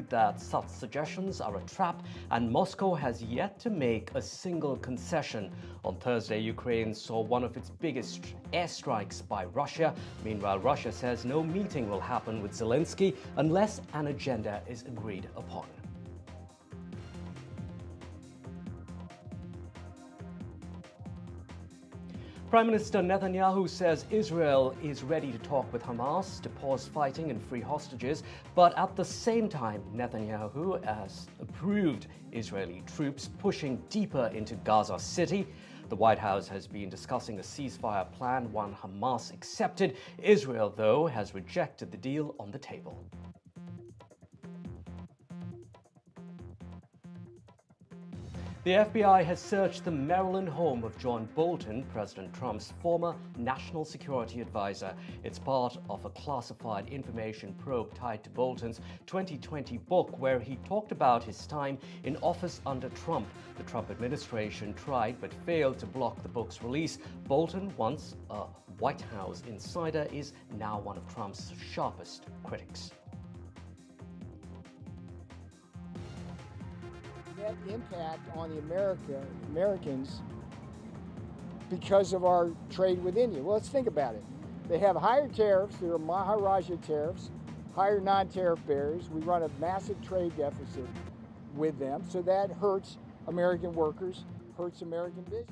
argued that such suggestions are a trap, and Moscow has yet to make a single concession. On Thursday, Ukraine saw one of its biggest airstrikes by Russia. Meanwhile, Russia says no meeting will happen with Zelensky unless an agenda is agreed upon. Prime Minister Netanyahu says Israel is ready to talk with Hamas to pause fighting and free hostages, but at the same time, Netanyahu has approved Israeli troops pushing deeper into Gaza City. The White House has been discussing a ceasefire plan, one Hamas accepted. Israel, though, has rejected the deal on the table. The FBI has searched the Maryland home of John Bolton, President Trump's former national security advisor. It's part of a classified information probe tied to Bolton's 2020 book, where he talked about his time in office under Trump. The Trump administration tried but failed to block the book's release. Bolton, once a White House insider, is now one of Trump's sharpest critics. Net impact on the Americans because of our trade with India. Well, let's think about it. They have higher tariffs, there are Maharaja tariffs, higher non-tariff barriers. We run a massive trade deficit with them, so that hurts American workers, hurts American business.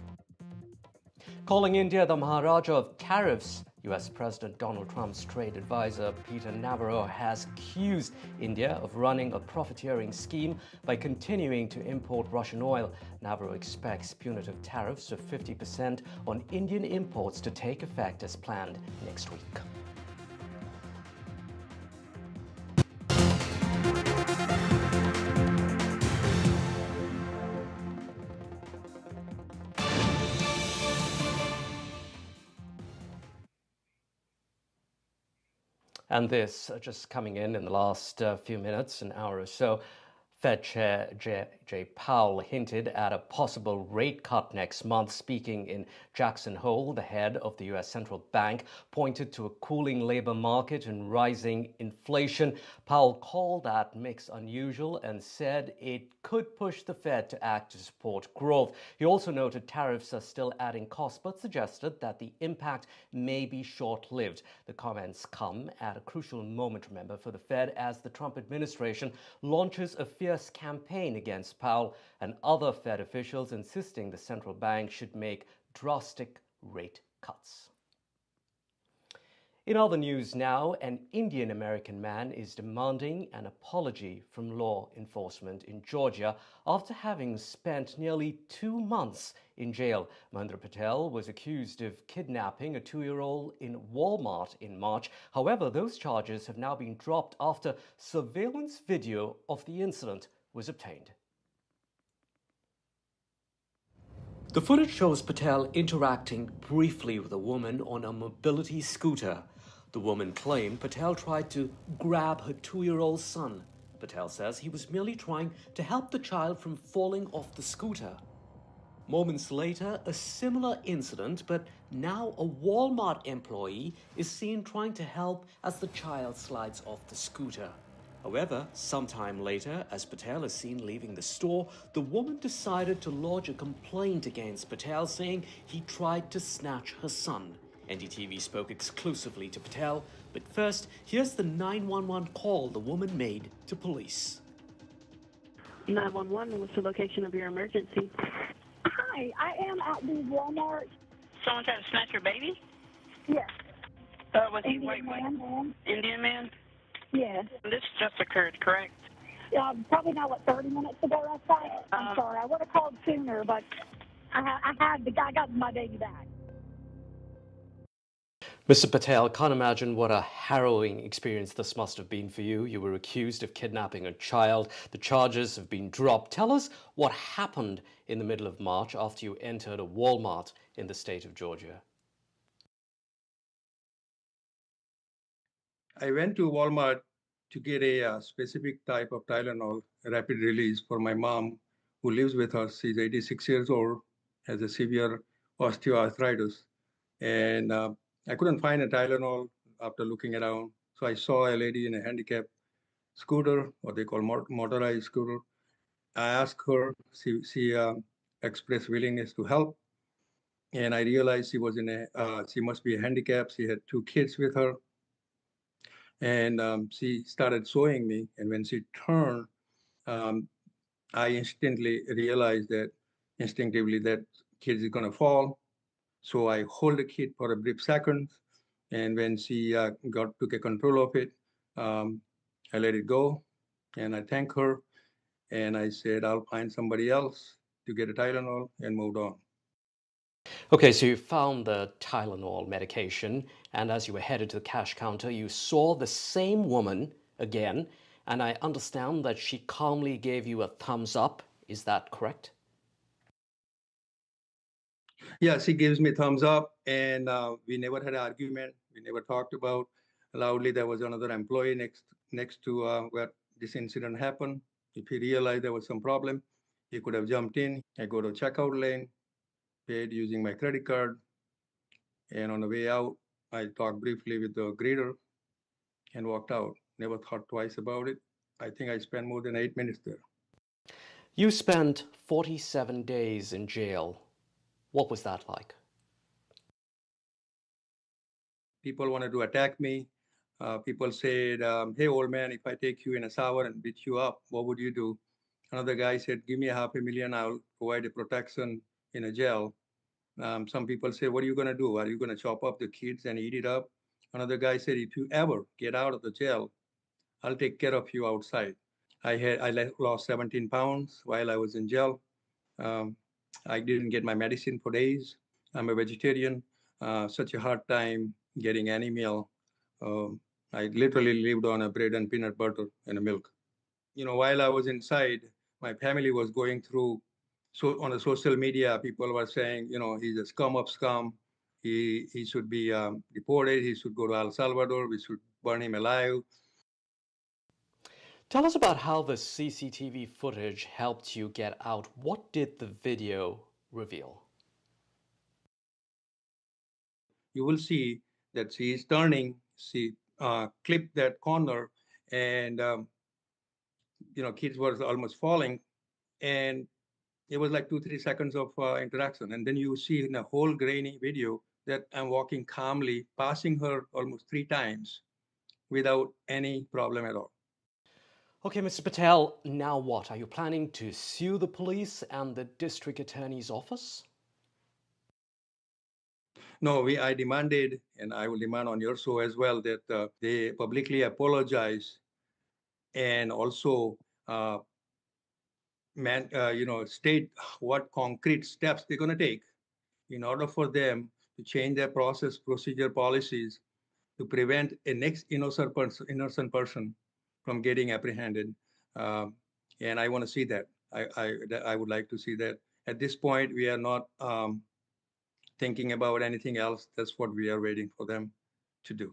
Calling India the Maharaja of tariffs, U.S. President Donald Trump's trade advisor Peter Navarro has accused India of running a profiteering scheme by continuing to import Russian oil. Navarro expects punitive tariffs of 50% on Indian imports to take effect as planned next week. And this just coming in the last few minutes, an hour or so. Fed Chair Jay Powell hinted at a possible rate cut next month. Speaking in Jackson Hole, the head of the U.S. Central Bank pointed to a cooling labor market and rising inflation. Powell called that mix unusual and said it could push the Fed to act to support growth. He also noted tariffs are still adding costs, but suggested that the impact may be short-lived. The comments come at a crucial moment, remember, for the Fed as the Trump administration launches a fierce campaign against Powell and other Fed officials, insisting the central bank should make drastic rate cuts. In other news now, an Indian-American man is demanding an apology from law enforcement in Georgia after having spent nearly 2 months in jail. Mahendra Patel was accused of kidnapping a 2-year-old in Walmart in March. However, those charges have now been dropped after surveillance video of the incident was obtained. The footage shows Patel interacting briefly with a woman on a mobility scooter. The woman claimed Patel tried to grab her 2-year-old son. Patel says he was merely trying to help the child from falling off the scooter. Moments later, a similar incident, but now a Walmart employee is seen trying to help as the child slides off the scooter. However, sometime later, as Patel is seen leaving the store, the woman decided to lodge a complaint against Patel, saying he tried to snatch her son. NDTV spoke exclusively to Patel, but first, here's the 911 call the woman made to police. 911, what's the location of your emergency? Hi, I am at the Walmart. Someone tried to snatch your baby? Yes. Was he Indian man. Indian man? Yes. This just occurred, correct? Probably not, 30 minutes ago, I thought. I'm sorry, I would have called sooner, but I got my baby back. Mr. Patel, can't imagine what a harrowing experience this must have been for you. You were accused of kidnapping a child. The charges have been dropped. Tell us what happened in the middle of March after you entered a Walmart in the state of Georgia. I went to Walmart to get a specific type of Tylenol, rapid release, for my mom who lives with us. She's 86 years old, has a severe osteoarthritis. And I couldn't find a Tylenol after looking around. So I saw a lady in a handicap scooter, what they call motorized scooter. I asked her, she expressed willingness to help. And I realized she must be handicapped. She had two kids with her. And she started showing me. And when she turned, um, I instantly realized that instinctively that kid is going to fall. So I hold the kid for a brief second. And when she took a control of it, I let it go. And I thank her. And I said, I'll find somebody else to get a Tylenol, and moved on. Okay, so you found the Tylenol medication, and as you were headed to the cash counter, you saw the same woman again, and I understand that she calmly gave you a thumbs up. Is that correct? Yeah, she gives me thumbs up, and we never had an argument. We never talked about loudly. There was another employee next to where this incident happened. If he realized there was some problem, he could have jumped in. I go to checkout lane, paid using my credit card, and on the way out, I talked briefly with the greeter and walked out. Never thought twice about it. I think I spent more than 8 minutes there. You spent 47 days in jail. What was that like? People wanted to attack me. People said, hey, old man, if I take you in a shower and beat you up, what would you do? Another guy said, give me $500,000, I'll provide a protection in a jail. Some people say, what are you going to do? Are you going to chop up the kids and eat it up? Another guy said, if you ever get out of the jail, I'll take care of you outside. I lost 17 pounds while I was in jail. Um, I didn't get my medicine for days. I'm a vegetarian. Such a hard time getting any meal. Um, I literally lived on a bread and peanut butter and a milk. While I was inside, my family was going through. So on the social media, people were saying, he's a scum of scum. He should be deported. He should go to El Salvador. We should burn him alive. Tell us about how the CCTV footage helped you get out. What did the video reveal? You will see that she is turning. She clipped that corner, and kids were almost falling, and it was like 2-3 seconds of interaction, and then you see in a whole grainy video that I'm walking calmly, passing her almost 3 times without any problem at all. Okay, Mr. Patel, now what? Are you planning to sue the police and the district attorney's office? No, I demanded, and I will demand on your show as well, that they publicly apologize and also state what concrete steps they're going to take in order for them to change their process, procedure, policies to prevent a next innocent person from getting apprehended. And I want to see that. I would like to see that. At this point, we are not thinking about anything else. That's what we are waiting for them to do.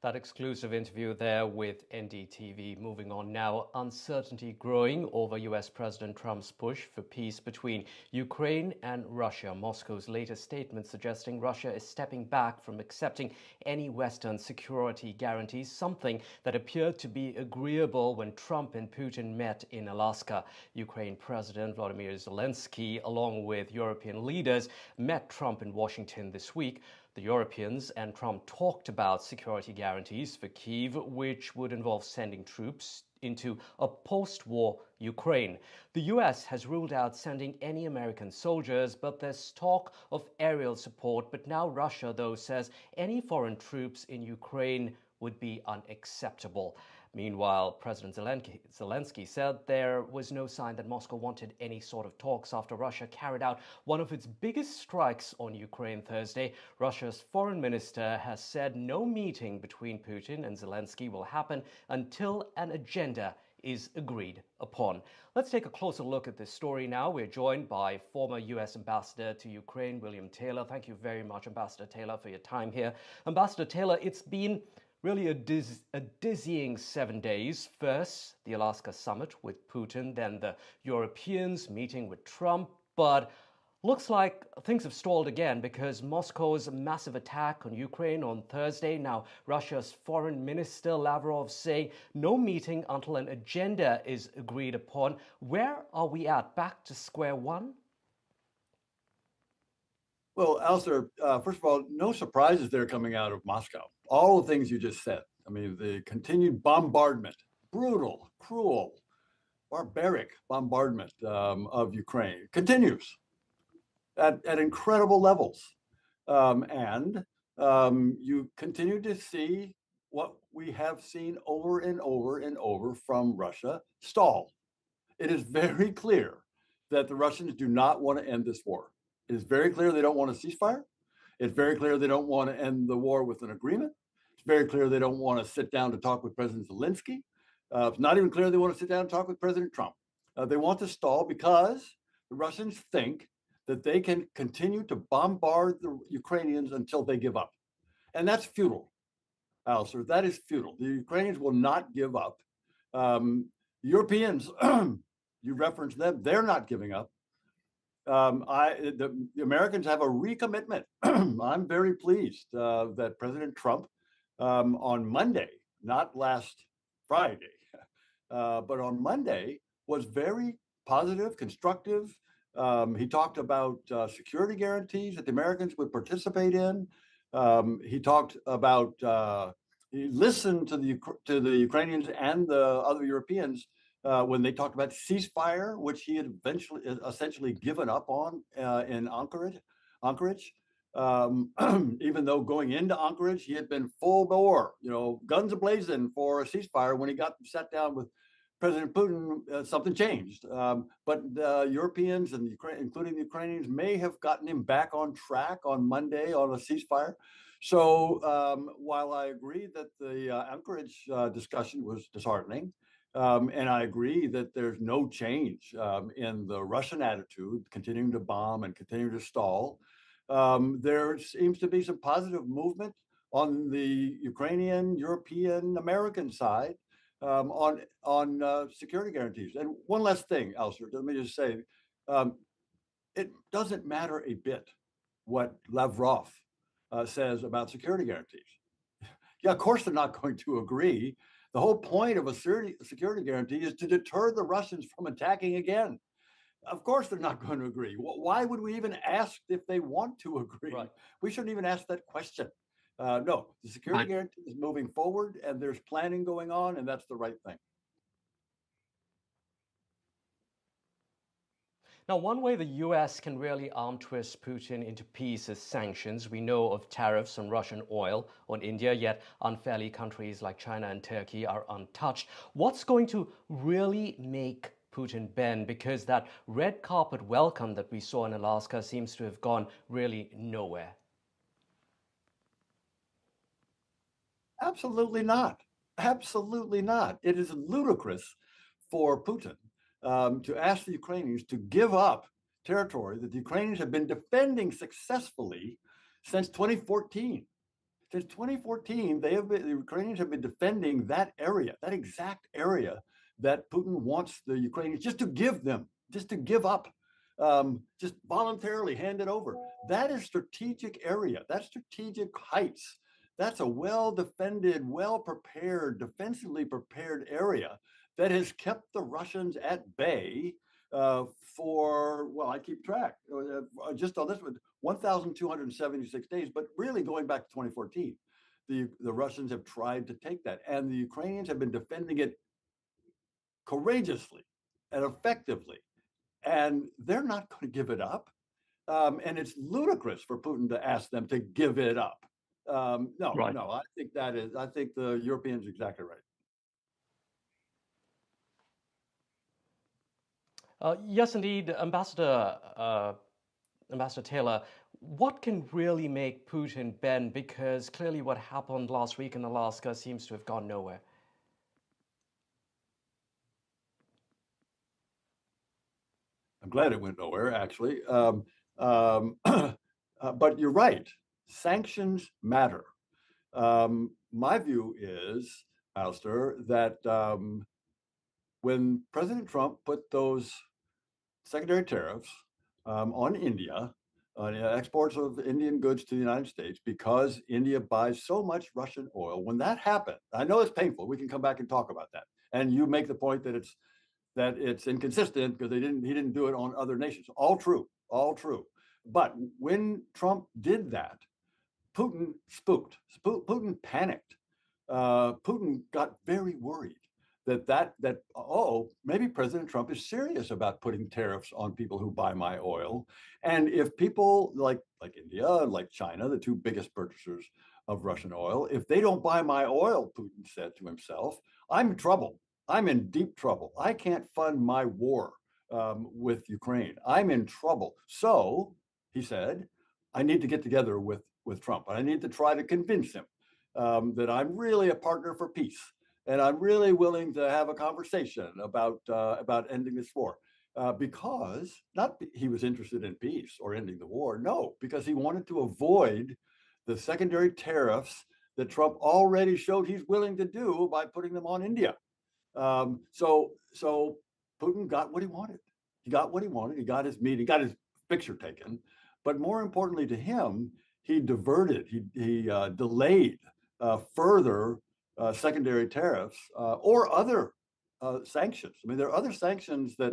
That exclusive interview there with NDTV. Moving on now, uncertainty growing over US President Trump's push for peace between Ukraine and Russia. Moscow's latest statement suggesting Russia is stepping back from accepting any Western security guarantees, something that appeared to be agreeable when Trump and Putin met in Alaska. Ukraine President Volodymyr Zelensky, along with European leaders, met Trump in Washington this week. The Europeans and Trump talked about security guarantees for Kyiv, which would involve sending troops into a post-war Ukraine. The US has ruled out sending any American soldiers, but there's talk of aerial support. But now Russia, though, says any foreign troops in Ukraine would be unacceptable. Meanwhile, President Zelensky said there was no sign that Moscow wanted any sort of talks after Russia carried out one of its biggest strikes on Ukraine Thursday. Russia's foreign minister has said no meeting between Putin and Zelensky will happen until an agenda is agreed upon. Let's take a closer look at this story now. We're joined by former U.S. Ambassador to Ukraine, William Taylor. Thank you very much, Ambassador Taylor, for your time here. Ambassador Taylor, it's been really a dizzying 7 days. First, the Alaska summit with Putin, then the Europeans meeting with Trump. But Looks like things have stalled again because Moscow's massive attack on Ukraine on Thursday. Now, Russia's Foreign Minister Lavrov say no meeting until an agenda is agreed upon. Where are we at? Back to square one? Well, Allister, first of all, no surprises there coming out of Moscow. All the things you just said. I mean, the continued bombardment, brutal, cruel, barbaric bombardment of Ukraine continues at incredible levels. And you continue to see what we have seen over and over and over from Russia stall. It is very clear that the Russians do not want to end this war. It is very clear they don't want a ceasefire. It's very clear they don't want to end the war with an agreement. It's very clear they don't want to sit down to talk with President Zelensky. It's not even clear they want to sit down and talk with President Trump. They want to stall because the Russians think that they can continue to bombard the Ukrainians until they give up. And that's futile, Allister. That is futile. The Ukrainians will not give up. Europeans, you referenced them, they're not giving up. The Americans have a recommitment. I'm very pleased that President Trump on Monday, not last Friday, but on Monday was very positive, constructive. He talked about security guarantees that the Americans would participate in. He talked about, he listened to the Ukrainians and the other Europeans when they talked about ceasefire, which he had essentially given up on in Anchorage. Even though going into Anchorage, he had been full bore, guns ablazing for a ceasefire. When he sat down with President Putin, something changed. But Europeans and including the Ukrainians may have gotten him back on track on Monday on a ceasefire. So while I agree that the Anchorage discussion was disheartening, and I agree that there's no change in the Russian attitude, continuing to bomb and continuing to stall, there seems to be some positive movement on the Ukrainian, European, American side on security guarantees. And one last thing, Allister, let me just say, it doesn't matter a bit what Lavrov says about security guarantees. Yeah, of course they're not going to agree. The whole point of a security guarantee is to deter the Russians from attacking again. Of course they're not going to agree. Why would we even ask if they want to agree? Right. We shouldn't even ask that question. No, the security guarantee is moving forward and there's planning going on, and that's the right thing. Now, one way the US can really arm twist Putin into peace is sanctions. We know of tariffs on Russian oil on India, yet unfairly countries like China and Turkey are untouched. What's going to really make Putin bend? Because that red carpet welcome that we saw in Alaska seems to have gone really nowhere. Absolutely not. Absolutely not. It is ludicrous for Putin to ask the Ukrainians to give up territory that the Ukrainians have been defending successfully since 2014. Since 2014, the Ukrainians have been defending that area, that exact area that Putin wants the Ukrainians just to give up, just voluntarily hand it over. That is strategic area. That's strategic heights. That's a well-defended, well-prepared, defensively prepared area that has kept the Russians at bay for, well, I keep track, just on this one, 1,276 days, but really going back to 2014, the Russians have tried to take that, and the Ukrainians have been defending it courageously and effectively, and they're not going to give it up. And it's ludicrous for Putin to ask them to give it up. No, I think the Europeans are exactly right. Yes, indeed, Ambassador Taylor, what can really make Putin bend? Because clearly what happened last week in Alaska seems to have gone nowhere. I'm glad it went nowhere, actually. But you're right. Sanctions matter. My view is, Allister, that when President Trump put those secondary tariffs on India, exports of Indian goods to the United States, because India buys so much Russian oil. When that happened, I know it's painful. We can come back and talk about that. And you make the point that it's inconsistent because he didn't do it on other nations. All true, all true. But when Trump did that, Putin spooked. Putin panicked. Putin got very worried that maybe President Trump is serious about putting tariffs on people who buy my oil. And if people like India, like China, the two biggest purchasers of Russian oil, if they don't buy my oil, Putin said to himself, I'm in trouble. I'm in deep trouble. I can't fund my war with Ukraine. I'm in trouble. So he said, I need to get together with Trump. I need to try to convince him that I'm really a partner for peace. And I'm really willing to have a conversation about ending this war, because not he was interested in peace or ending the war. No, because he wanted to avoid the secondary tariffs that Trump already showed he's willing to do by putting them on India. So Putin got what he wanted. He got what he wanted. He got his meeting, got his picture taken. But more importantly to him, he diverted, he delayed further secondary tariffs or other sanctions. I mean, there are other sanctions that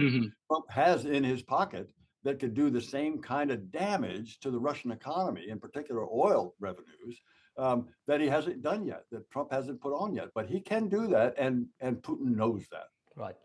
Trump has in his pocket that could do the same kind of damage to the Russian economy, in particular oil revenues, that he hasn't done yet, that Trump hasn't put on yet. But he can do that, and Putin knows that. Right.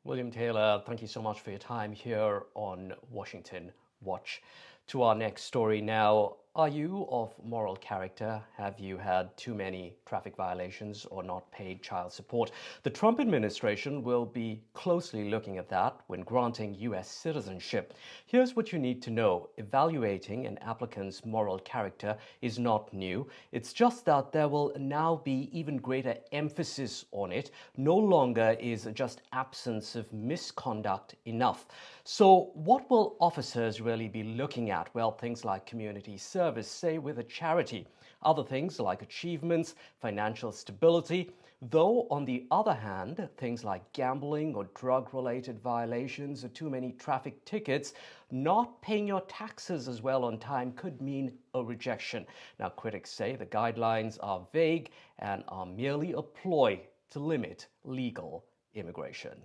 William Taylor, thank you so much for your time here on Washington Watch. To our next story now. Are you of moral character? Have you had too many traffic violations or not paid child support? The Trump administration will be closely looking at that when granting U.S. citizenship. Here's what you need to know. Evaluating an applicant's moral character is not new. It's just that there will now be even greater emphasis on it. No longer is just absence of misconduct enough. So what will officers really be looking at? Well, things like community service, say with a charity. Other things like achievements, financial stability. Though, on the other hand, things like gambling or drug-related violations or too many traffic tickets, not paying your taxes as well on time could mean a rejection. Now, critics say the guidelines are vague and are merely a ploy to limit legal immigration.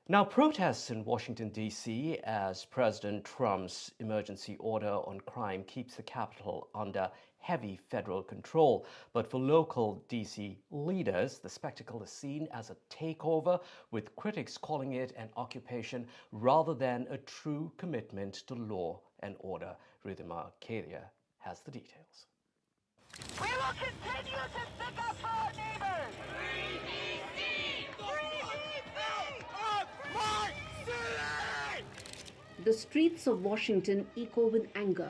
Now, protests in Washington, D.C. as President Trump's emergency order on crime keeps the Capitol under heavy federal control. But for local D.C. leaders, the spectacle is seen as a takeover, with critics calling it an occupation rather than a true commitment to law and order. Ridhima Kalia has the details. We will continue to stick up for our neighbors! The streets of Washington echo with anger.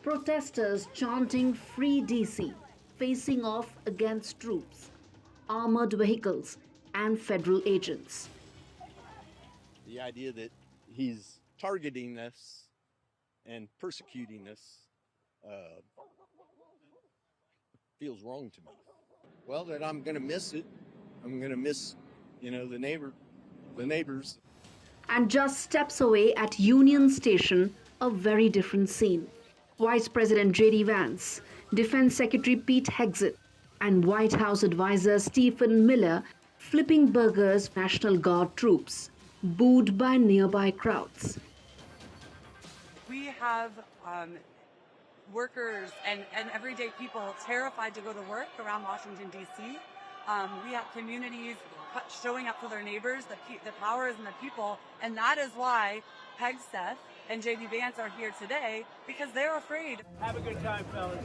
Protesters chanting "Free DC," facing off against troops, armored vehicles, and federal agents. The idea that he's targeting us and persecuting us feels wrong to me. Well, that I'm going to miss it. I'm going to miss, the neighbors. And just steps away at Union Station, a very different scene. Vice President J.D. Vance, Defense Secretary Pete Hegseth, and White House advisor Stephen Miller flipping burgers for National Guard troops, booed by nearby crowds. We have workers and everyday people terrified to go to work around Washington, D.C. We have communities showing up for their neighbors. The power is in the people, and that is why Hegseth and J.D. Vance are here today, because they're afraid. Have a good time, fellas.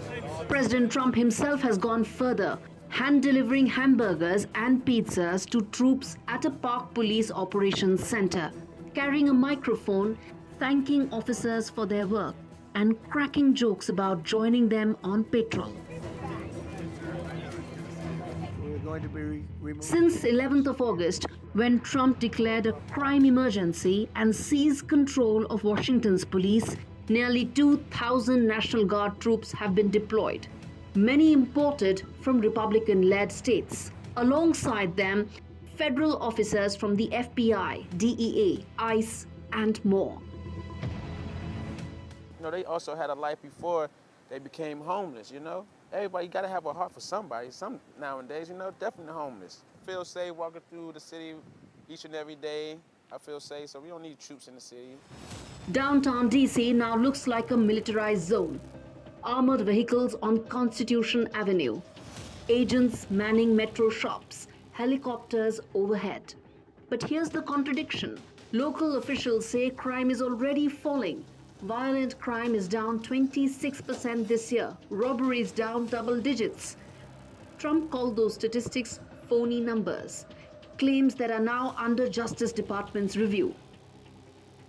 President Trump himself has gone further, hand-delivering hamburgers and pizzas to troops at a Park Police Operations Center, carrying a microphone, thanking officers for their work, and cracking jokes about joining them on patrol. Since 11th of August, when Trump declared a crime emergency and seized control of Washington's police, nearly 2,000 National Guard troops have been deployed, many imported from Republican-led states. Alongside them, federal officers from the FBI, DEA, ICE, and more. You know, they also had a life before they became homeless, you know? Everybody got to have a heart for somebody, some nowadays, you know, definitely homeless. I feel safe walking through the city each and every day. I feel safe, so we don't need troops in the city. Downtown DC now looks like a militarized zone. Armored vehicles on Constitution Avenue. Agents manning metro shops. Helicopters overhead. But here's the contradiction. Local officials say crime is already falling. Violent crime is down 26% this year. Robberies down double digits. Trump called those statistics phony numbers. Claims that are now under Justice Department's review.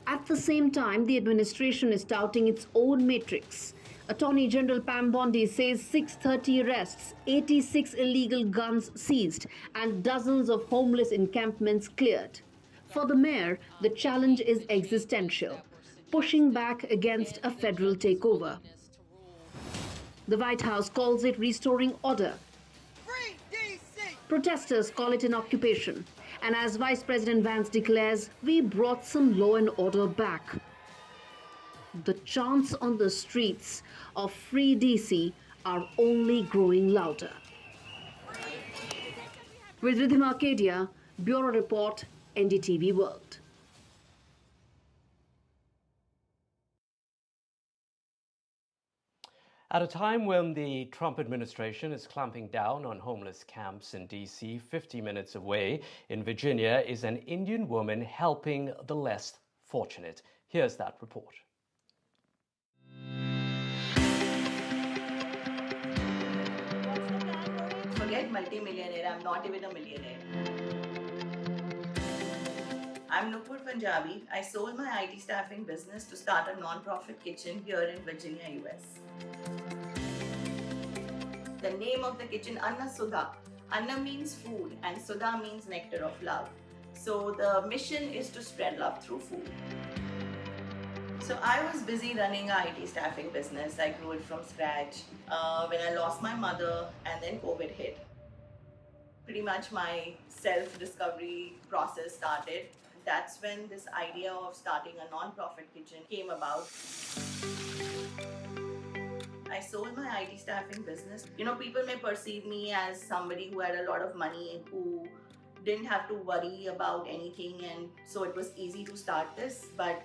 At the same time, the administration is touting its own matrix. Attorney General Pam Bondi says 630 arrests, 86 illegal guns seized, and dozens of homeless encampments cleared. For the mayor, the challenge is existential, pushing back against a federal takeover. The White House calls it restoring order. Free DC! Protesters call it an occupation. And as Vice President Vance declares, we brought some law and order back. The chants on the streets of Free DC are only growing louder. With Rhythm Arcadia, Bureau Report, NDTV World. At a time when the Trump administration is clamping down on homeless camps in D.C., 50 minutes away in Virginia is an Indian woman helping the less fortunate. Here's that report. Forget multi-millionaire, I'm not even a millionaire. I'm Nupur Punjabi. I sold my IT staffing business to start a non-profit kitchen here in Virginia, US. The name of the kitchen, Anna Sudha. Anna means food and Sudha means nectar of love. So the mission is to spread love through food. So I was busy running a IT staffing business. I grew it from scratch. When I lost my mother and then COVID hit, pretty much my self-discovery process started. That's when this idea of starting a non-profit kitchen came about. I sold my IT staffing business. You know, people may perceive me as somebody who had a lot of money, who didn't have to worry about anything, and so it was easy to start this, but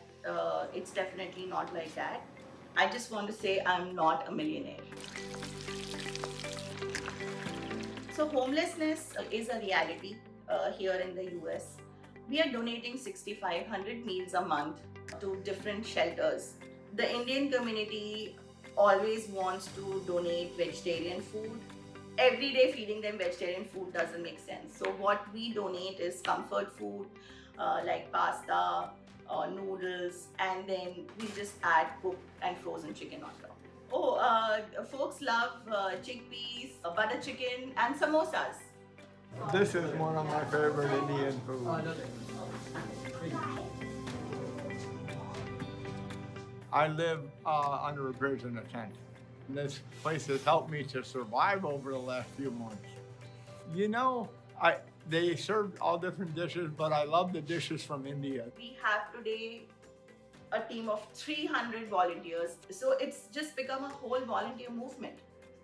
it's definitely not like that. I just want to say I'm not a millionaire. So homelessness is a reality here in the US. We are donating 6,500 meals a month to different shelters. The Indian community always wants to donate vegetarian food. Every day feeding them vegetarian food doesn't make sense. So what we donate is comfort food like pasta, noodles, and then we just add cooked and frozen chicken on top. Folks love chickpeas, butter chicken, and samosas. This is one of my favorite Indian foods. I live under a bridge in a tent. This place has helped me to survive over the last few months. You know, they served all different dishes, but I love the dishes from India. We have today a team of 300 volunteers, so it's just become a whole volunteer movement.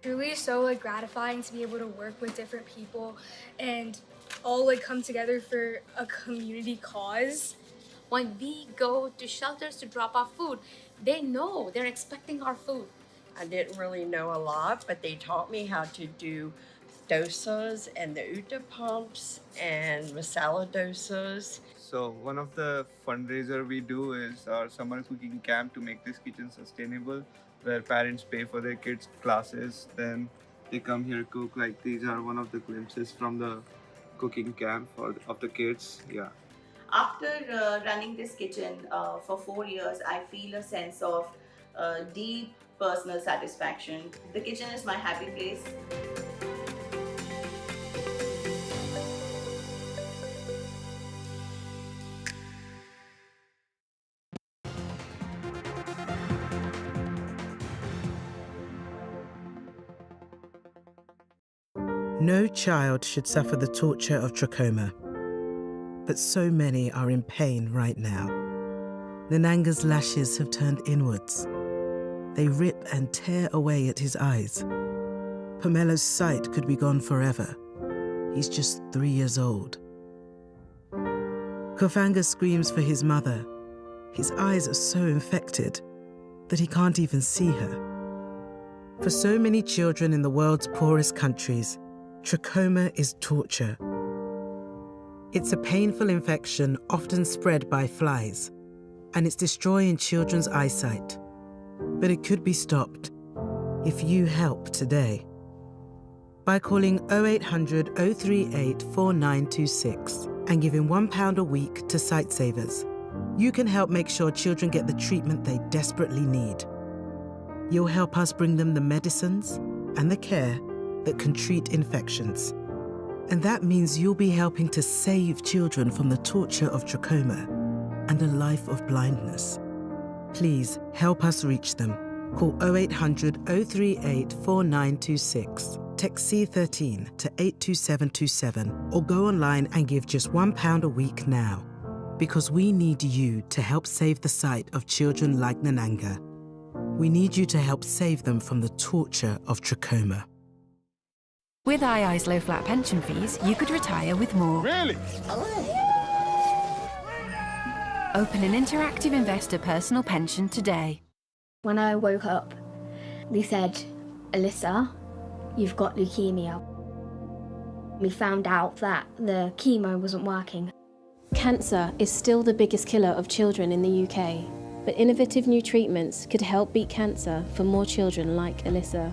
Truly so gratifying to be able to work with different people and all come together for a community cause. When we go to shelters to drop off food, they know they're expecting our food. I didn't really know a lot, but they taught me how to do dosas and the uttapams and masala dosas. So one of the fundraiser we do is our summer cooking camp to make this kitchen sustainable, where parents pay for their kids' classes, then they come here cook. Like these are one of the glimpses from the cooking camp of the kids. Yeah. After running this kitchen for 4 years, I feel a sense of deep personal satisfaction. The kitchen is my happy place. No child should suffer the torture of trachoma. but so many are in pain right now. Nananga's lashes have turned inwards. They rip and tear away at his eyes. Pomelo's sight could be gone forever. He's just 3 years old. Kofanga screams for his mother. His eyes are so infected that he can't even see her. For so many children in the world's poorest countries, trachoma is torture. It's a painful infection often spread by flies, and it's destroying children's eyesight. But it could be stopped if you help today. By calling 0800 038 4926 and giving £1 a week to Sightsavers, you can help make sure children get the treatment they desperately need. You'll help us bring them the medicines and the care that can treat infections. And that means you'll be helping to save children from the torture of trachoma and a life of blindness. Please help us reach them. Call 0800 038 4926. Text C13 to 82727 or go online and give just £1 a week now. Because we need you to help save the sight of children like Nananga. We need you to help save them from the torture of trachoma. With II's low flat pension fees, you could retire with more. Really? Open an interactive investor personal pension today. When I woke up, they said, Allister, you've got leukemia. We found out that the chemo wasn't working. Cancer is still the biggest killer of children in the UK, but innovative new treatments could help beat cancer for more children like Allister.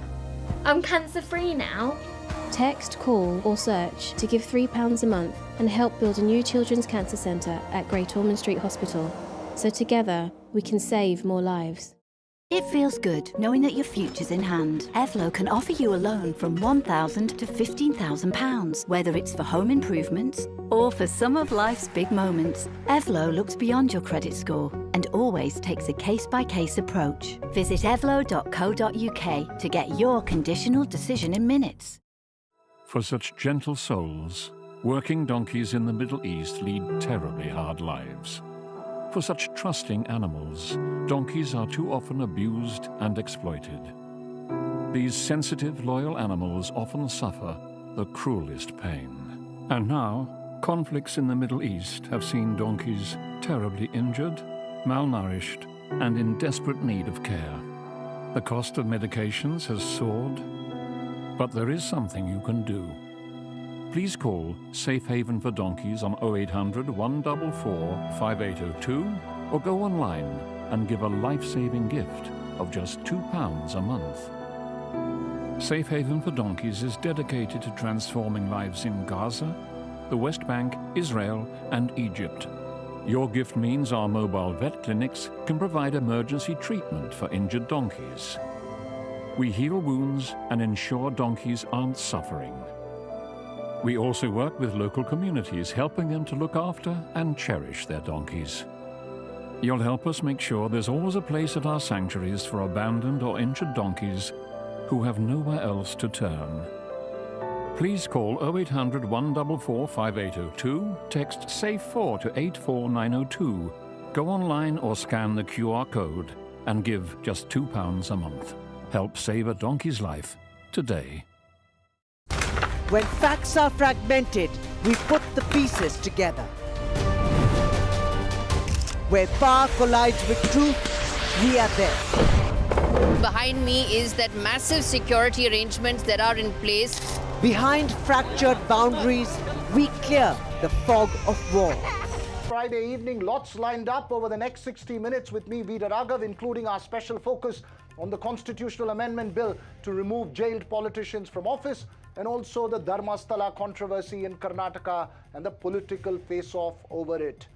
I'm cancer-free now. Text, call or search to give £3 a month and help build a new children's cancer centre at Great Ormond Street Hospital. So together, we can save more lives. It feels good knowing that your future's in hand. Evlo can offer you a loan from £1,000 to £15,000, whether it's for home improvements or for some of life's big moments. Evlo looks beyond your credit score and always takes a case-by-case approach. Visit evlo.co.uk to get your conditional decision in minutes. For such gentle souls, working donkeys in the Middle East lead terribly hard lives. For such trusting animals, donkeys are too often abused and exploited. These sensitive, loyal animals often suffer the cruelest pain. And now, conflicts in the Middle East have seen donkeys terribly injured, malnourished, and in desperate need of care. The cost of medications has soared, but there is something you can do. Please call Safe Haven for Donkeys on 0800 144 5802 or go online and give a life-saving gift of just £2 a month. Safe Haven for Donkeys is dedicated to transforming lives in Gaza, the West Bank, Israel, and Egypt. Your gift means our mobile vet clinics can provide emergency treatment for injured donkeys. We heal wounds and ensure donkeys aren't suffering. We also work with local communities, helping them to look after and cherish their donkeys. You'll help us make sure there's always a place at our sanctuaries for abandoned or injured donkeys who have nowhere else to turn. Please call 0800 144 5802, text SAFE4 to 84902, go online or scan the QR code and give just £2 a month. Help save a donkey's life today. When facts are fragmented, we put the pieces together. Where power collides with truth, we are there. Behind me is that massive security arrangements that are in place. Behind fractured boundaries, we clear the fog of war. Friday evening, lots lined up over the next 60 minutes with me, Veera Raghav, including our special focus on the constitutional amendment bill to remove jailed politicians from office, and also the Dharmasthala controversy in Karnataka and the political face-off over it.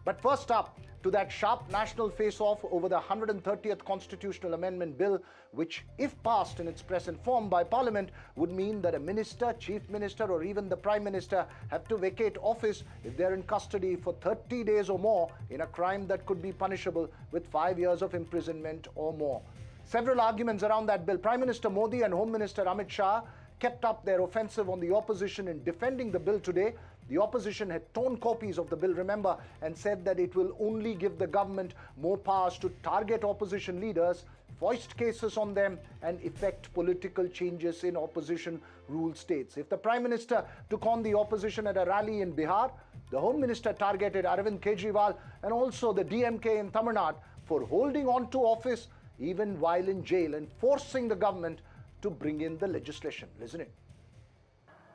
But first up, to that sharp national face-off over the 130th constitutional amendment bill, which, if passed in its present form by Parliament, would mean that a minister, chief minister, or even the Prime Minister have to vacate office if they're in custody for 30 days or more in a crime that could be punishable with 5 years of imprisonment or more. Several arguments around that bill. Prime Minister Modi and Home Minister Amit Shah kept up their offensive on the opposition in defending the bill today, The opposition had torn copies of the bill, remember, and said that it will only give the government more powers to target opposition leaders, foist cases on them, and effect political changes in opposition-ruled states. If the Prime Minister took on the opposition at a rally in Bihar, the Home Minister targeted Arvind Kejriwal and also the DMK in Tamil Nadu for holding on to office even while in jail and forcing the government to bring in the legislation. Listen in.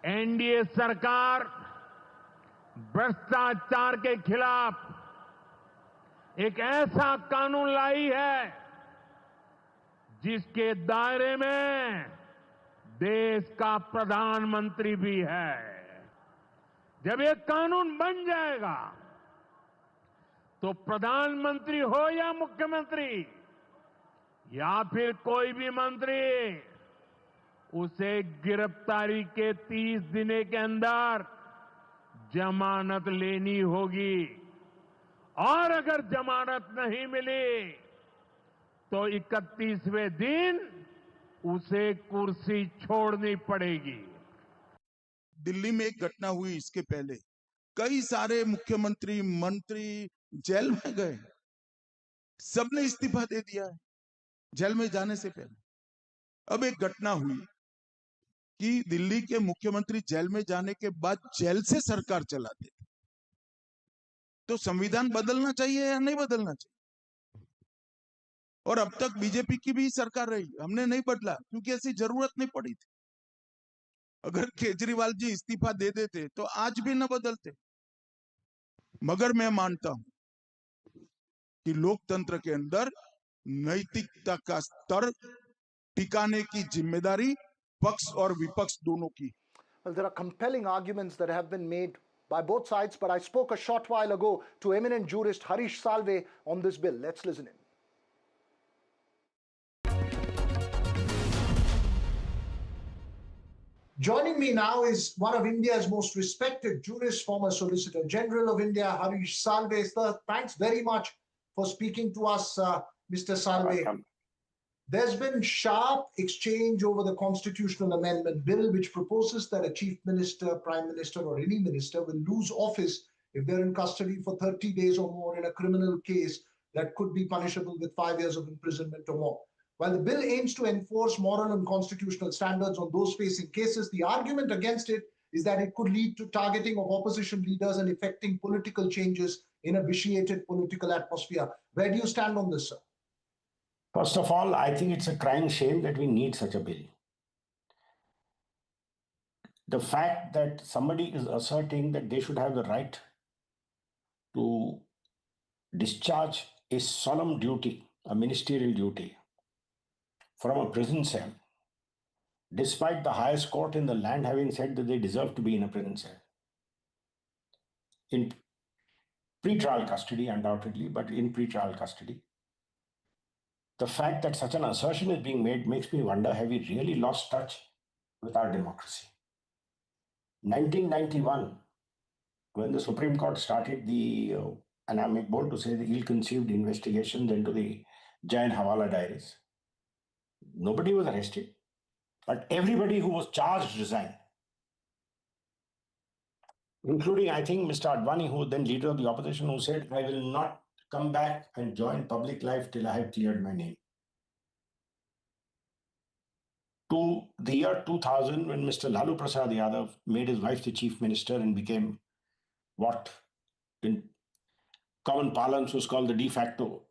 NDA सरकार भ्रष्टाचार के खिलाफ एक ऐसा कानून लाई है जिसके दायरे में देश का प्रधानमंत्री भी है। जब ये कानून बन जाएगा तो प्रधानमंत्री हो या मुख्यमंत्री या फिर कोई भी मंत्री, उसे गिरफ्तारी के 30 दिन के अंदर जमानत लेनी होगी और अगर जमानत नहीं मिली तो 31वें दिन उसे कुर्सी छोड़नी पड़ेगी। दिल्ली में एक घटना हुई इसके पहले, कई सारे मुख्यमंत्री मंत्री जेल में गए, सबने इस्तीफा दे दिया है जेल में जाने से पहले। अब एक घटना हुई कि दिल्ली के मुख्यमंत्री जेल में जाने के बाद जेल से सरकार चलाते थे, तो संविधान बदलना चाहिए या नहीं बदलना चाहिए? और अब तक बीजेपी की भी सरकार रही, हमने नहीं बदला क्योंकि ऐसी जरूरत नहीं पड़ी थी। अगर केजरीवाल जी इस्तीफा दे देते तो आज भी न बदलते। मगर मैं मानता हूं कि लोकतंत्र के अंदर नैतिकता का स्तर टिकाने की जिम्मेदारी पक्ष और विपक्ष दोनों की। Well, there are compelling arguments that have been made by both sides, but I spoke a short while ago to eminent jurist Harish Salve on this bill. Let's listen in. Joining me now is one of India's most respected jurists, former Solicitor General of India, Harish Salve. Sir, thanks very much for speaking to us, Mr. Salve. Welcome. There's been sharp exchange over the constitutional amendment bill, which proposes that a chief minister, prime minister, or any minister will lose office if they're in custody for 30 days or more in a criminal case that could be punishable with 5 years of imprisonment or more. While the bill aims to enforce moral and constitutional standards on those facing cases, the argument against it is that it could lead to targeting of opposition leaders and effecting political changes in a vitiated political atmosphere. Where do you stand on this, sir? First of all, I think it's a crying shame that we need such a bill. The fact that somebody is asserting that they should have the right to discharge a solemn duty, a ministerial duty, from a prison cell, despite the highest court in the land having said that they deserve to be in a prison cell. In pre-trial custody, undoubtedly, but in pre-trial custody. The fact that such an assertion is being made makes me wonder, have we really lost touch with our democracy? 1991, when the Supreme Court started the, and I'm bold to say, the ill-conceived investigations into the Jain Hawala diaries, nobody was arrested, but everybody who was charged resigned, including, I think, Mr. Advani, who was then leader of the opposition, who said, I will not come back and join public life till I have cleared my name. To the year 2000, when Mr. Lalu Prasad Yadav made his wife the chief minister and became what in common parlance was called the de facto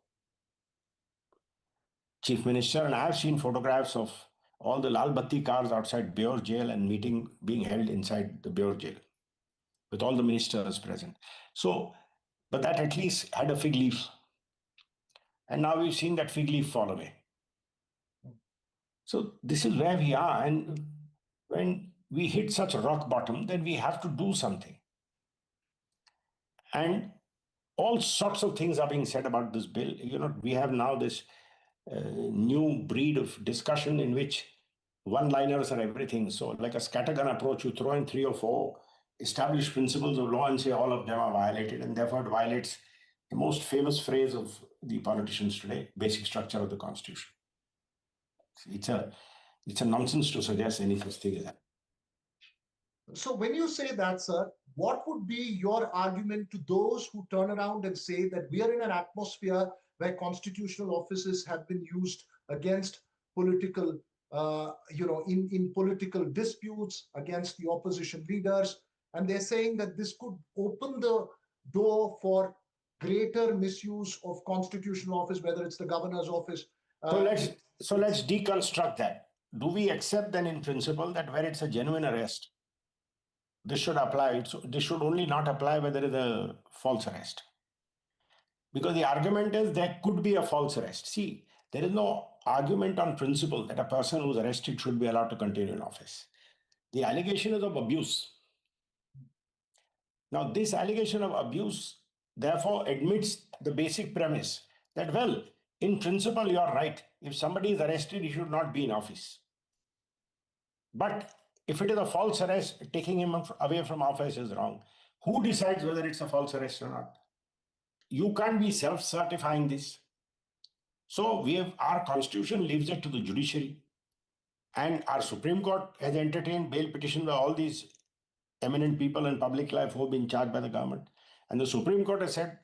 chief minister. And I have seen photographs of all the Lal Batti cars outside Beor jail and meeting being held inside the Beor jail with all the ministers present. So, but that at least had a fig leaf. And now we've seen that fig leaf fall away. So this is where we are. And when we hit such a rock bottom, then we have to do something. And all sorts of things are being said about this bill. You know, we have now this new breed of discussion in which one-liners are everything. So like a scattergun approach, you throw in 3 or 4 established principles of law and say all of them are violated, and therefore it violates the most famous phrase of the politicians today, basic structure of the Constitution. It's a nonsense to suggest any such thing as that. So when you say that, sir, what would be your argument to those who turn around and say that we are in an atmosphere where constitutional offices have been used against political, in political disputes against the opposition leaders, and they're saying that this could open the door for greater misuse of constitutional office, whether it's the governor's office. So let's deconstruct that. Do we accept then in principle that where it's a genuine arrest, this should apply? This should only not apply where there is a false arrest. Because the argument is there could be a false arrest. See, there is no argument on principle that a person who's arrested should be allowed to continue in office. The allegation is of abuse. Now, this allegation of abuse therefore admits the basic premise that, well, in principle, you are right. If somebody is arrested, he should not be in office. But if it is a false arrest, taking him away from office is wrong. Who decides whether it's a false arrest or not? You can't be self-certifying this. So our constitution leaves it to the judiciary. And our Supreme Court has entertained bail petitions by all these eminent people in public life who have been charged by the government. And the Supreme Court has said,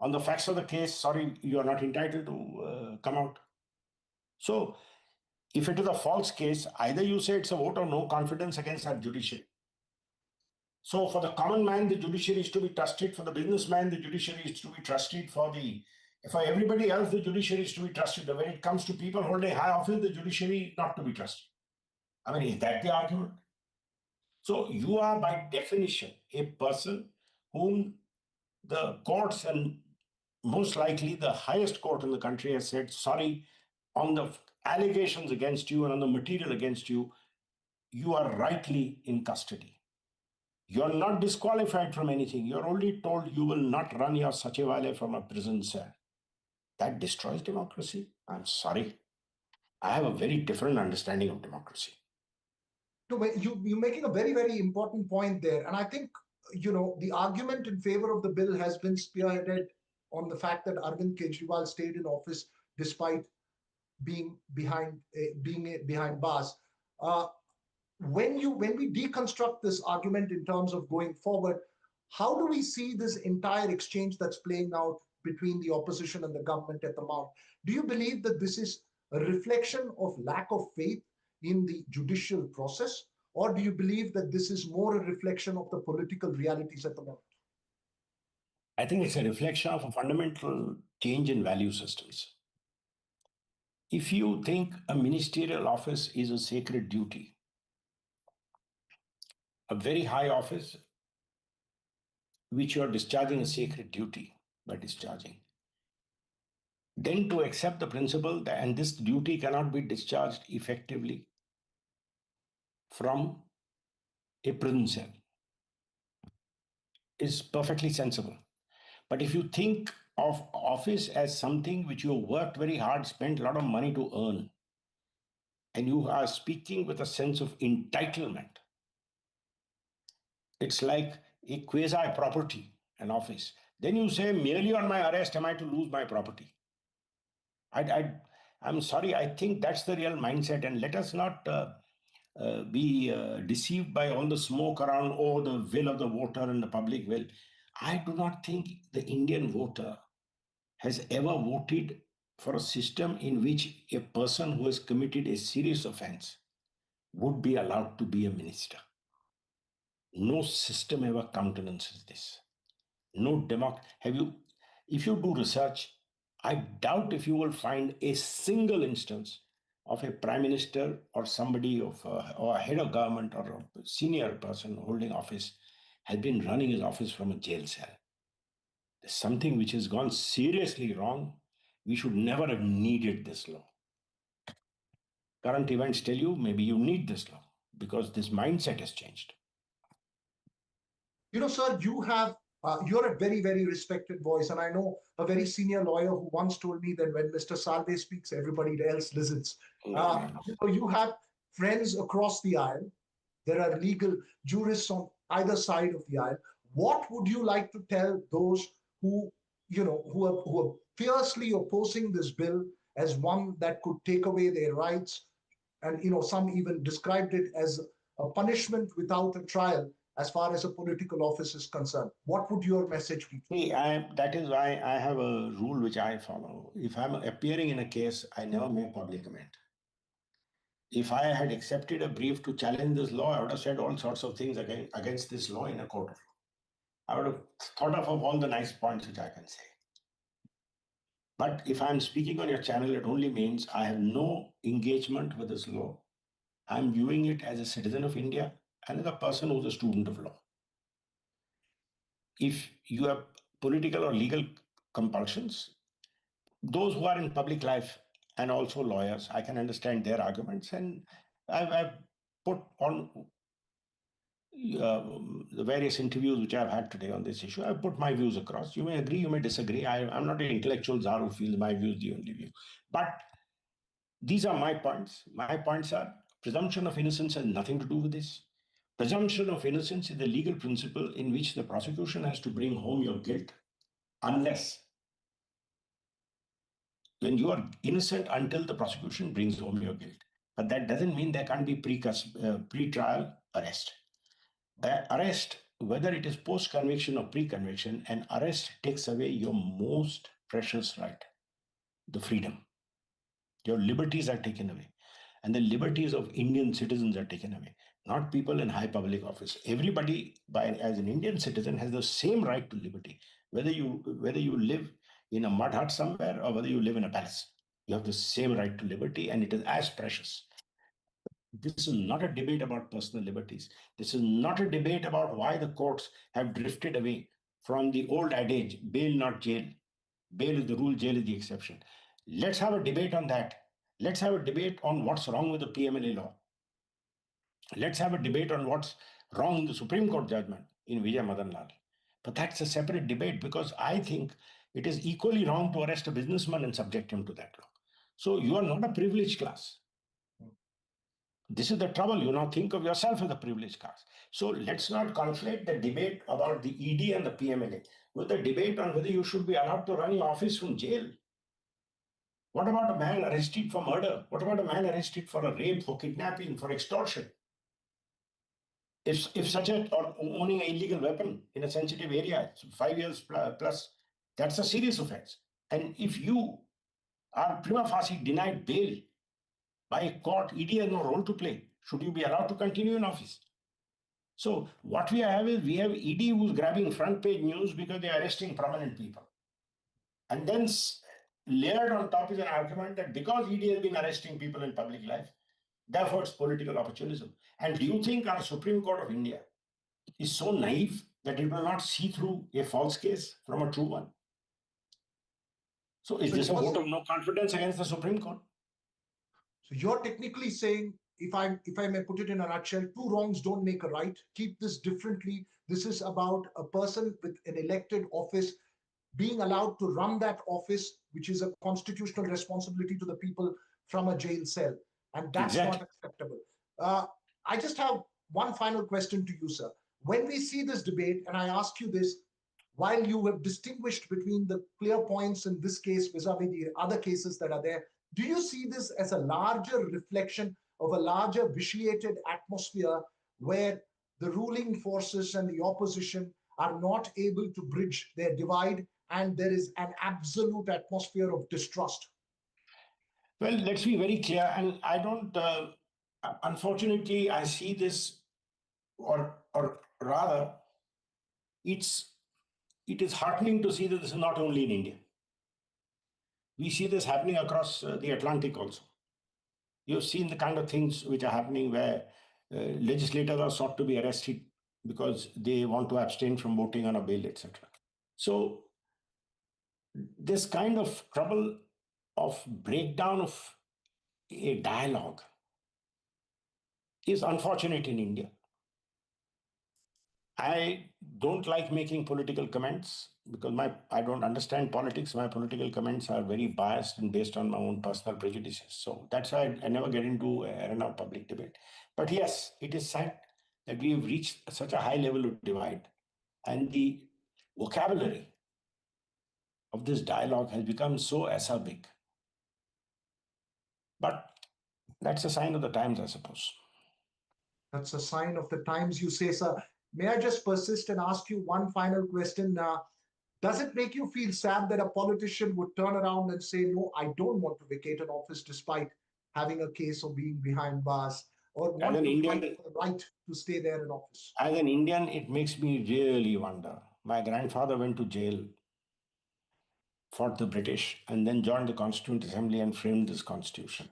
on the facts of the case, sorry, you are not entitled to come out. So if it is a false case, either you say it's a vote of no confidence against our judiciary. So for the common man, the judiciary is to be trusted. For the businessman, the judiciary is to be trusted. For everybody else, the judiciary is to be trusted. When it comes to people holding high office, the judiciary not to be trusted. I mean, is that the argument? So you are by definition a person whom the courts and most likely the highest court in the country has said, sorry, on the allegations against you and on the material against you, you are rightly in custody. You're not disqualified from anything. You're only told you will not run your Sachivalaya from a prison cell. That destroys democracy. I'm sorry. I have a very different understanding of democracy. You're making a very, very important point there. And I think, the argument in favor of the bill has been spearheaded on the fact that Arvind Kejriwal stayed in office despite being behind bars. When we deconstruct this argument in terms of going forward, how do we see this entire exchange that's playing out between the opposition and the government at the Mount? Do you believe that this is a reflection of lack of faith in the judicial process, or do you believe that this is more a reflection of the political realities at the moment? I think it's a reflection of a fundamental change in value systems. If you think a ministerial office is a sacred duty, a very high office, which you are discharging a sacred duty by discharging, then to accept the principle that, and this duty cannot be discharged effectively from a prison cell, is perfectly sensible. But if you think of office as something which you worked very hard, spent a lot of money to earn, and you are speaking with a sense of entitlement, it's like a quasi-property, an office. Then you say, merely on my arrest am I to lose my property? I'm sorry, I think that's the real mindset. And let us not be deceived by all the smoke around, the will of the voter and the public will. I do not think the Indian voter has ever voted for a system in which a person who has committed a serious offense would be allowed to be a minister. No system ever countenances this. No if you do research, I doubt if you will find a single instance of a prime minister or somebody or a head of government or a senior person holding office has been running his office from a jail cell. There's something which has gone seriously wrong. We should never have needed this law. Current events tell you maybe you need this law because this mindset has changed. Sir, you're a very, very respected voice. And I know a very senior lawyer who once told me that when Mr. Salve speaks, everybody else listens. You have friends across the aisle. There are legal jurists on either side of the aisle. What would you like to tell those who are fiercely opposing this bill as one that could take away their rights? And, some even described it as a punishment without a trial. as far as a political office is concerned. What would your message be? See, that is why I have a rule which I follow. If I'm appearing in a case, I never make public comment. If I had accepted a brief to challenge this law, I would have said all sorts of things against this law in a court of law. I would have thought of all the nice points which I can say. But if I'm speaking on your channel, it only means I have no engagement with this law. I'm viewing it as a citizen of India and as a person who's a student of law. If you have political or legal compulsions, those who are in public life and also lawyers, I can understand their arguments, and I've put on the various interviews which I've had today on this issue. I've put my views across. You may agree, you may disagree. I'm not an intellectual czar who feels my view is the only view. But these are my points. My points are presumption of innocence has nothing to do with this. Presumption of innocence is the legal principle in which the prosecution has to bring home your guilt unless when you are innocent until the prosecution brings home your guilt. But that doesn't mean there can't be pre-trial arrest. Arrest, whether it is post-conviction or pre-conviction, an arrest takes away your most precious right, the freedom. Your liberties are taken away. And the liberties of Indian citizens are taken away, not people in high public office. Everybody, as an Indian citizen, has the same right to liberty, whether you live in a mud hut somewhere or whether you live in a palace. You have the same right to liberty, and it is as precious. This is not a debate about personal liberties. This is not a debate about why the courts have drifted away from the old adage, bail not jail. Bail is the rule, jail is the exception. Let's have a debate on that. Let's have a debate on what's wrong with the PMLA law. Let's have a debate on what's wrong in the Supreme Court judgment in Vijay Madan Lal. But that's a separate debate, because I think it is equally wrong to arrest a businessman and subject him to that law. So you are not a privileged class. This is the trouble. You now think of yourself as a privileged class. So let's not conflate the debate about the ED and the PMLA with the debate on whether you should be allowed to run your office from jail. What about a man arrested for murder? What about a man arrested for a rape, for kidnapping, for extortion? If such a, or owning an illegal weapon in a sensitive area, 5 years plus, that's a serious offense. And if you are prima facie denied bail by a court, ED has no role to play. Should you be allowed to continue in office? So what we have is, we have ED who's grabbing front page news because they're arresting prominent people. And then layered on top is an argument that because ED has been arresting people in public life, therefore it's political opportunism. And do you think our Supreme Court of India is so naive that it will not see through a false case from a true one? So is this a vote of no confidence against the Supreme Court? So you're technically saying, if I may put it in a nutshell, two wrongs don't make a right. Keep this differently. This is about a person with an elected office being allowed to run that office, which is a constitutional responsibility to the people, from a jail cell. And that's not acceptable. I just have one final question to you, sir. When we see this debate, and I ask you this, while you have distinguished between the clear points in this case vis-a-vis the other cases that are there, do you see this as a larger reflection of a larger vitiated atmosphere where the ruling forces and the opposition are not able to bridge their divide, and there is an absolute atmosphere of distrust? Well, let's be very clear, and I don't, unfortunately, I see this, or rather, it is heartening to see that this is not only in India. We see this happening across the Atlantic also. You've seen the kind of things which are happening where legislators are sought to be arrested because they want to abstain from voting on a bill, etc. So this kind of trouble of breakdown of a dialogue is unfortunate in India. I don't like making political comments because I don't understand politics. My political comments are very biased and based on my own personal prejudices. So that's why I never get into an arena of public debate. But yes, it is sad that we have reached such a high level of divide, and the vocabulary of this dialogue has become so acerbic. But that's a sign of the times, I suppose. That's a sign of the times, you say, sir. May I just persist and ask you one final question? Does it make you feel sad that a politician would turn around and say, no, I don't want to vacate an office despite having a case of being behind bars, or want to fight for the right to stay there in office? As an Indian, it makes me really wonder. My grandfather went to jail, fought the British, and then joined the Constituent Assembly and framed this constitution.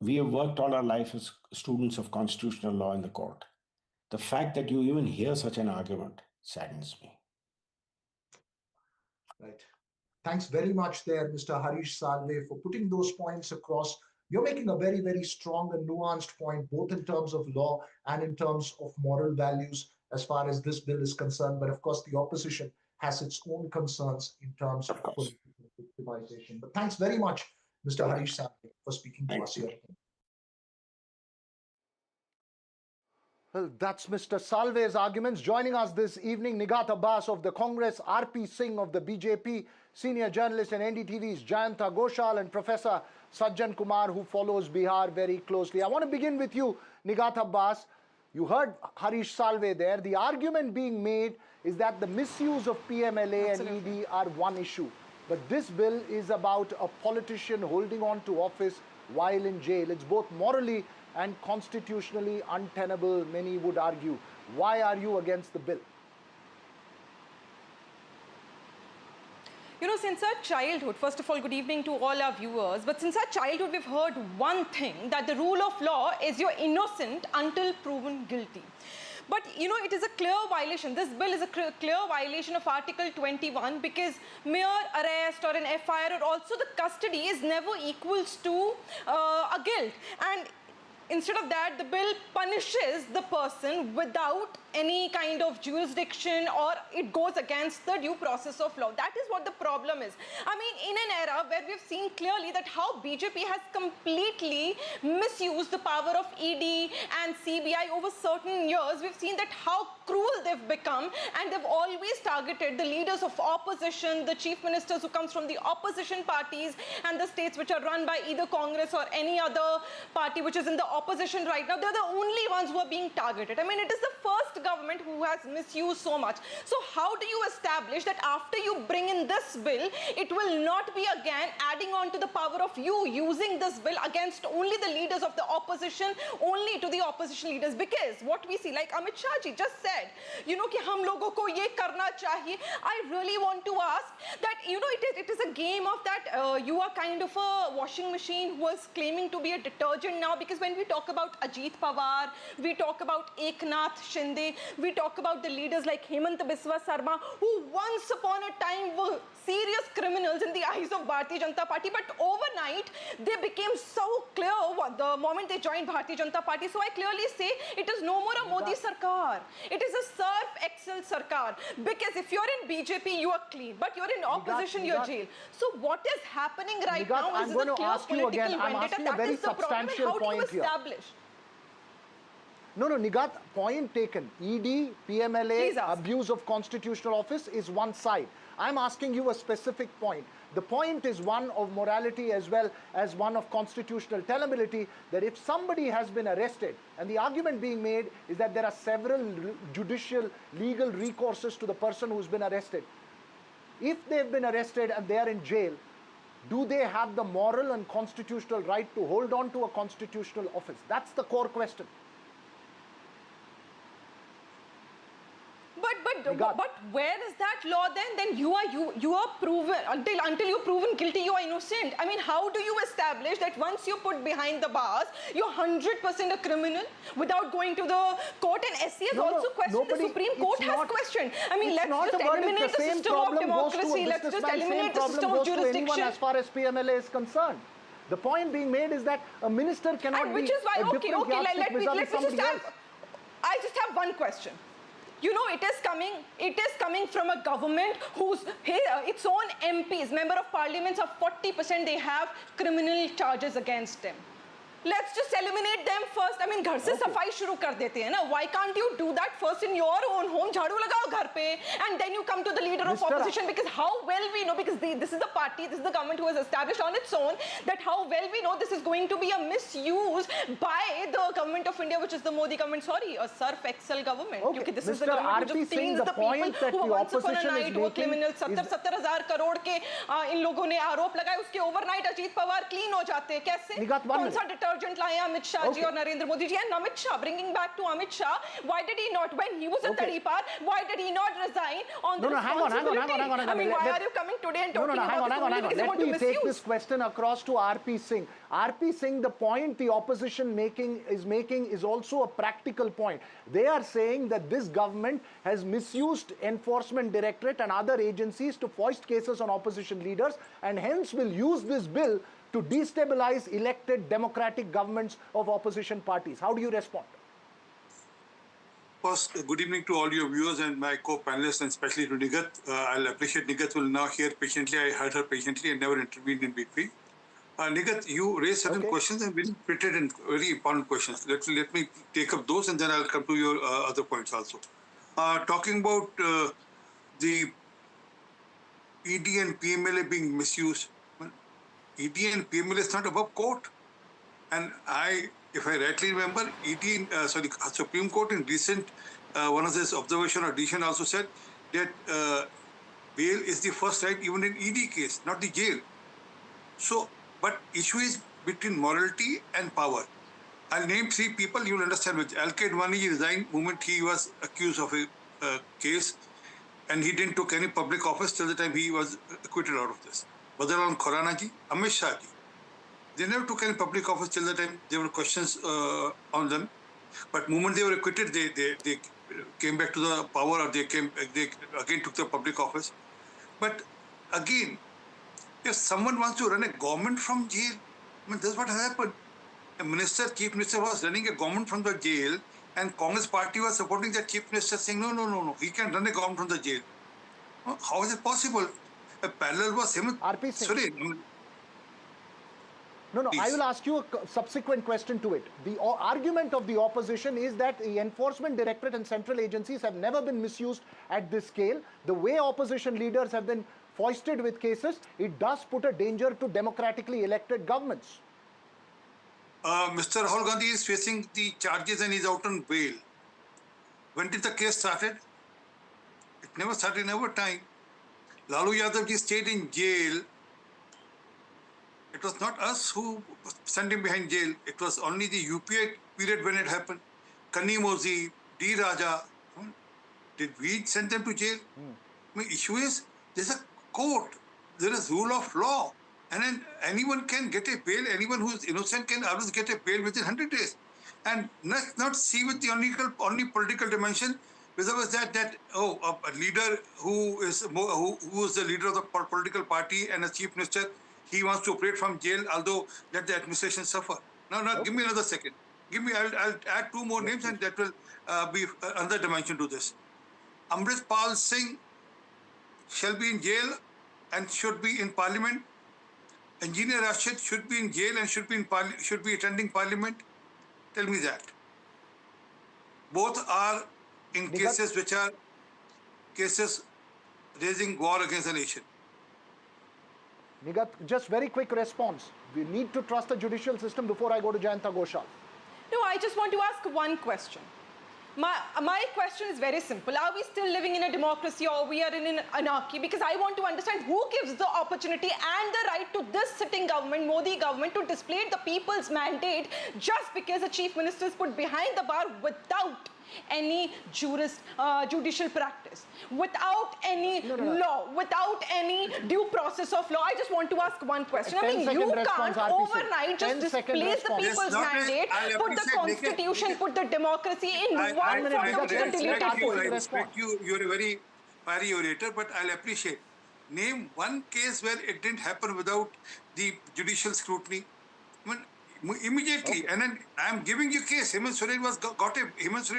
We have worked all our life as students of constitutional law in the court. The fact that you even hear such an argument saddens me. Right. Thanks very much there, Mr. Harish Salve, for putting those points across. You're making a very, very strong and nuanced point, both in terms of law and in terms of moral values as far as this bill is concerned. But of course, the opposition has its own concerns in terms of political victimization. But thanks very much, Mr. Harish Salve, for speaking to us here. Well, that's Mr. Salve's arguments. Joining us this evening, Nigat Abbas of the Congress, R.P. Singh of the BJP, senior journalist and NDTV's Jayanta Ghoshal, and Professor Sajjan Kumar, who follows Bihar very closely. I want to begin with you, Nigat Abbas. You heard Harish Salve there. The argument being made is that the misuse of PMLA and ED are one issue. But this bill is about a politician holding on to office while in jail. It's both morally and constitutionally untenable, many would argue. Why are you against the bill? You know, since our childhood, first of all, good evening to all our viewers, but since our childhood, we've heard one thing, that the rule of law is you're innocent until proven guilty. But, you know, it is a clear violation. This bill is a clear violation of Article 21 because mere arrest or an FIR or also the custody is never equals to a guilt. And instead of that, the bill punishes the person without any kind of jurisdiction, or it goes against the due process of law. That is what the problem is. I mean, in an era where we've seen clearly that how BJP has completely misused the power of ED and CBI over certain years, we've seen that how cruel they've become, and they've always targeted the leaders of opposition, the chief ministers who comes from the opposition parties and the states which are run by either Congress or any other party which is in the opposition right now. They're the only ones who are being targeted. I mean, it is the first government who has misused so much. So how do you establish that after you bring in this bill, it will not be again adding on to the power of you using this bill against only the leaders of the opposition, only to the opposition leaders? Because what we see, like Amit Shah ji just said, you know, ki hum logo ko ye karna chahiye. I really want to ask that, you know, it is a game of that you are kind of a washing machine who is claiming to be a detergent now, because when we talk about Ajit Pawar, we talk about Eknath Shinde, we talk about the leaders like Hemant Biswa Sarma, who once upon a time were serious criminals in the eyes of Bharatiya Janata Party, but overnight they became so clear the moment they joined Bharatiya Janata Party. So I clearly say it is no more a Modi Sarkar. It is a Surf Excel Sarkar. Because if you're in BJP, you are clean, but you're in opposition, you're jail. So what is happening right now is a clear political vendetta. That is the problem. How do you establish? No, Nigat, point taken. ED, PMLA, abuse of constitutional office is one side. I'm asking you a specific point. The point is one of morality as well as one of constitutional tenability, that if somebody has been arrested, and the argument being made is that there are several judicial legal recourses to the person who's been arrested. If they've been arrested and they are in jail, do they have the moral and constitutional right to hold on to a constitutional office? That's the core question. But where is that law then? Then you are proven until you're proven guilty, you are innocent. I mean, how do you establish that once you're put behind the bars, you're 100% a criminal without going to the court? And SC has also questioned, the Supreme Court has questioned. I mean, let's just eliminate the system of democracy. Let's just eliminate the system of jurisdiction. As far as PMLA is concerned. The point being made is that a minister cannot be a different yardstick vis-a-vis somebody else. I just have one question. You know, it is coming from a government whose its own MPs, member of parliaments, of 40%, they have criminal charges against them. Let's just eliminate them first. I mean, घर से सफाई शुरू कर देते हैं ना. Why can't you do that first in your own home? झाड़ू लगाओ घर पे, and then you come to the leader of opposition. Because how well we know, because this is the party, this is the government who has established on its own that how well we know this is going to be a misuse by the government of India, which is the Modi government. Sorry, a surf excel government. Okay. This is the government which just cleans the people who once upon a night were criminals. 70,000 crore के इन लोगों ने आरोप लगाए. उसके overnight Ajit Pawar clean हो जाते हैं. कैसे? कौन सा detergent लाए Amit Shah ji और Narendra Modi ji? And Amit Shah, bringing back to Amit Shah, why did he not, when he was a Taripar, why did he not resign on the responsibility? Hang on. I mean, why are you coming today and talking about this only because you want to misuse? Let me take this question across to R.P. Singh. R.P. Singh, the point the opposition is making is also a practical point. They are saying that this government has misused Enforcement Directorate and other agencies to foist cases on opposition leaders, and hence will use this bill to destabilize elected democratic governments of opposition parties. How do you respond? First, good evening to all your viewers and my co-panelists, and especially to Nigat. I'll appreciate Nigat will now hear patiently. I heard her patiently and never intervened in between. Nigat, you raised certain questions and very printed and very important questions. Let me take up those and then I'll come to your other points also. Talking about the ED and PMLA being misused. ED and PMLA is not above court. And if I rightly remember, Supreme Court in recent one of this observation or decision also said that bail is the first right even in ED case, not the jail. So, but issue is between morality and power. I'll name 3 people, you'll understand which. Al-Qaeda Advani resigned the moment he was accused of a case, and he didn't take any public office till the time he was acquitted out of this. Badrullah Khurana ji, Amit Shah ji. They never took any public office till the time there were questions on them. But the moment they were acquitted, they came back to the power, or they again took the public office. But again, if someone wants to run a government from jail, I mean, that's what has happened. A chief minister was running a government from the jail, and Congress party was supporting the chief minister, saying, no, he can run a government from the jail. How is it possible? A parallel was him. R.P. Singh. No, I will ask you a subsequent question to it. The argument of the opposition is that the Enforcement Directorate and central agencies have never been misused at this scale. The way opposition leaders have been foisted with cases, it does put a danger to democratically elected governments. Mr. Rahul Gandhi is facing the charges and is out on bail. When did the case started? It never started in our time. Lalu Yadav ji stayed in jail. It was not us who sent him behind jail. It was only the UPA period when it happened. Kani Mozi, D. Raja. Did we send them to jail? I mean, issue is, there's a court. There is rule of law. And then anyone can get a bail. Anyone who is innocent can always get a bail within 100 days. And let's not see with the only political dimension, because that a leader who is the leader of the political party and a chief minister, he wants to operate from jail, although let the administration suffer. Now, give me another second. I'll add 2 more names, and that will be another dimension to this. Amrit Pal Singh shall be in jail and should be in parliament. Engineer Rashid should be in jail and should be attending parliament. Tell me that. Both are in cases which are cases raising war against the nation. Nigat, just very quick response. We need to trust the judicial system before I go to Jayanta Ghoshal. No, I just want to ask one question. My question is very simple. Are we still living in a democracy, or we are in an anarchy? Because I want to understand who gives the opportunity and the right to this sitting government, Modi government, to display the people's mandate just because the chief minister is put behind the bar without any judicial practice, without any law, without any due process of law. I just want to ask one question. I mean, you can't overnight just displace the people's mandate, put the constitution, put the democracy in one sort of deleted folder. I respect you. You're a very fiery orator, but I'll appreciate. Name one case where it didn't happen without the judicial scrutiny. I mean, immediately, and then I'm giving you case. Hemant Soren